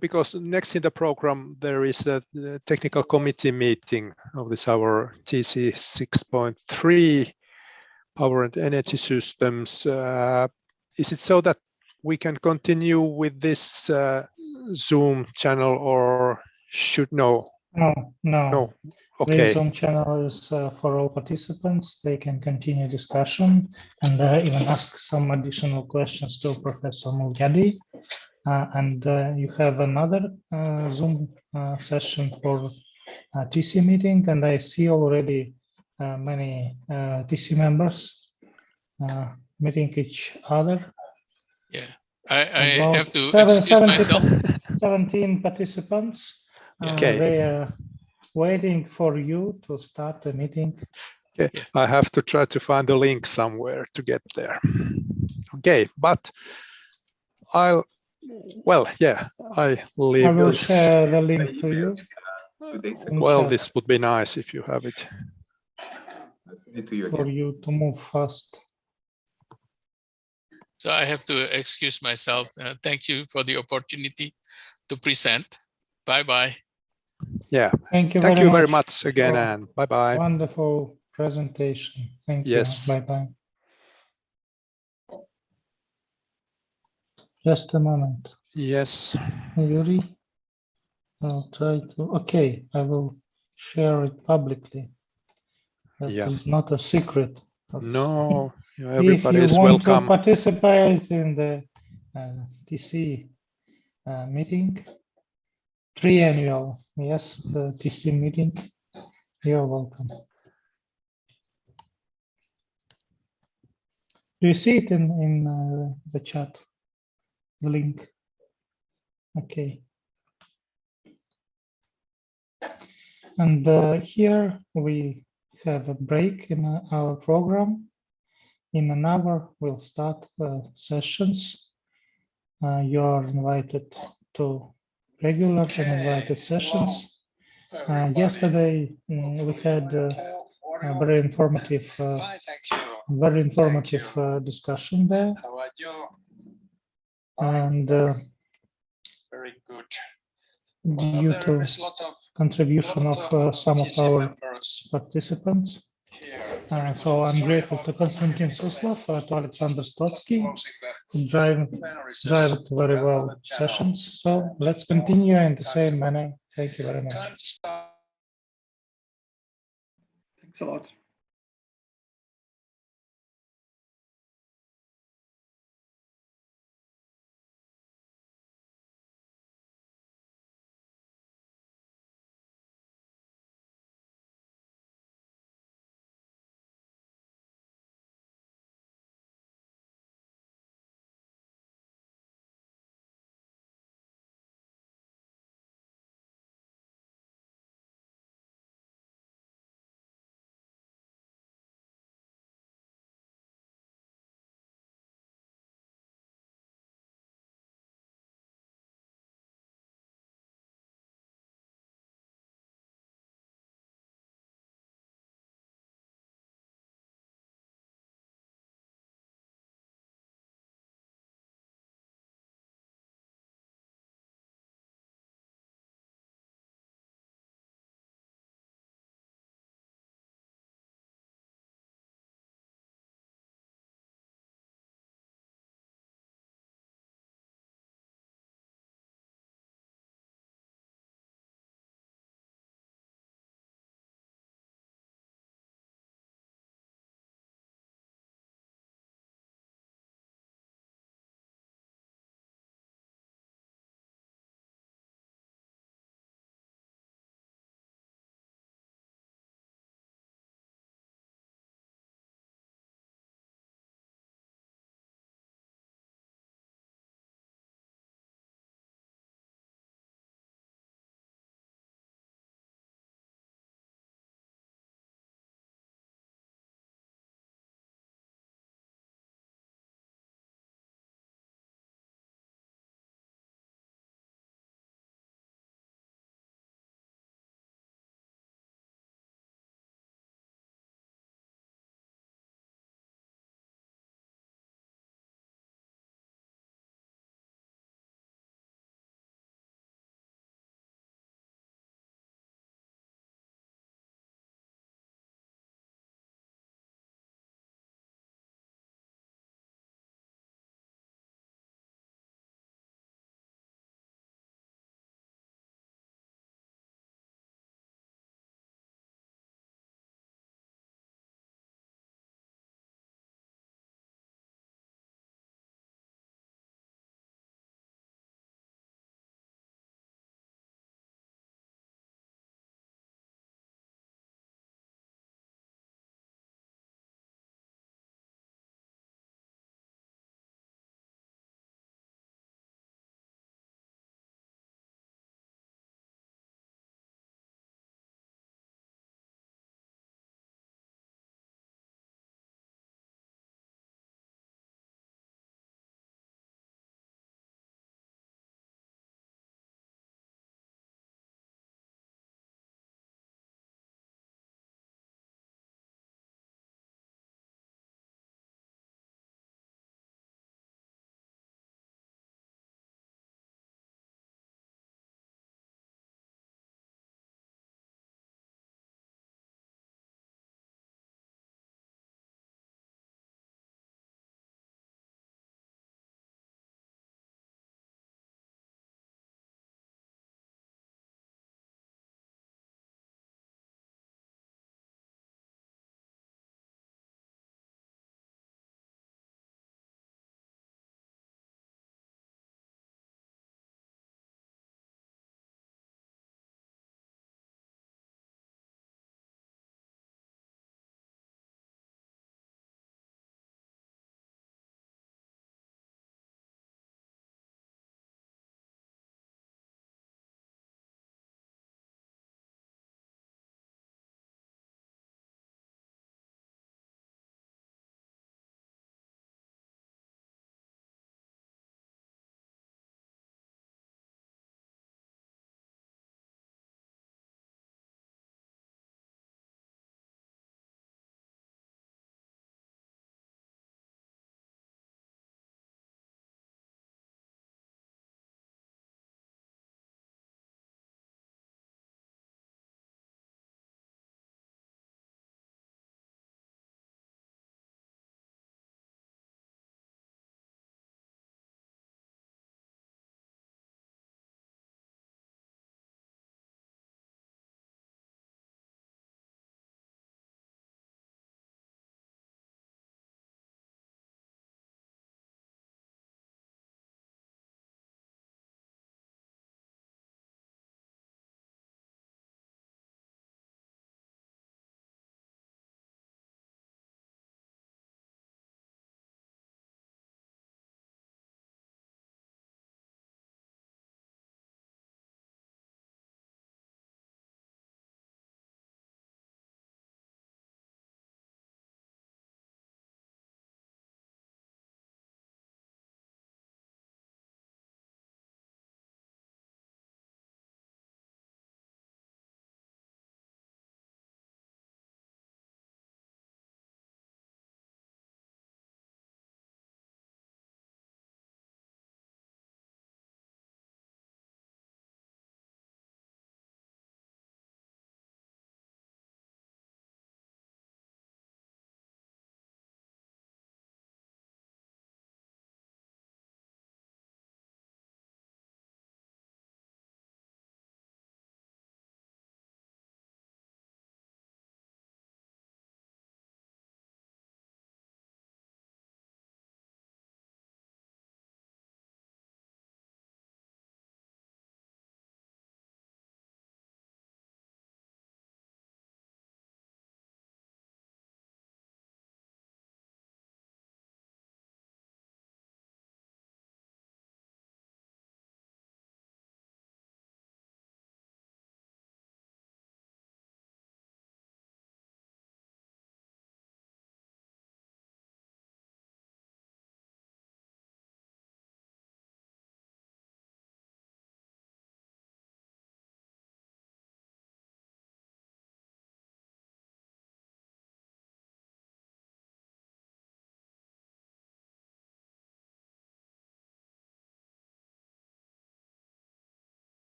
because next in the program there is a technical committee meeting of this our TC 6.3 power and energy systems. Is it so that we can continue with this Zoom channel, or should no? No, no. No. This Okay. Zoom channel is for all participants. They can continue discussion and even ask some additional questions to Professor Mulgadi. And you have another Zoom session for TC meeting, and I see already many TC members meeting each other. Yeah, I About have to excuse 70 myself. 17 participants. Okay. They are waiting for you to start the meeting. Okay. Yeah. I have to try to find a link somewhere to get there. Okay, but I leave I will this. share the link to you. in Well, chat this would be nice if you have it. for you to move fast. So I have to excuse myself. Thank you for the opportunity to present. Bye-bye. Yeah. Thank you Thank very you very much. much again, for and bye-bye. Wonderful presentation. Thank Yes. you. Bye-bye. Just a moment. Yes. Yuri, I'll try to, okay, I will share it publicly. That Yeah. is not a secret. No, If everybody you is want to welcome. participate in the TC meeting, triennial, yes, the TC meeting, you're welcome. Do you see it in the chat, the link? Okay. And here we have a break in our program. In an hour, we'll start sessions. You are invited to regular and invited sessions. Yesterday, we had a very informative discussion there. And Very good. due to contribution of some of our participants. So I'm grateful to Konstantin Suslov, to Alexander Stotsky, who drive it very well sessions. So let's continue in the same manner. Thank you very much. Thanks a lot.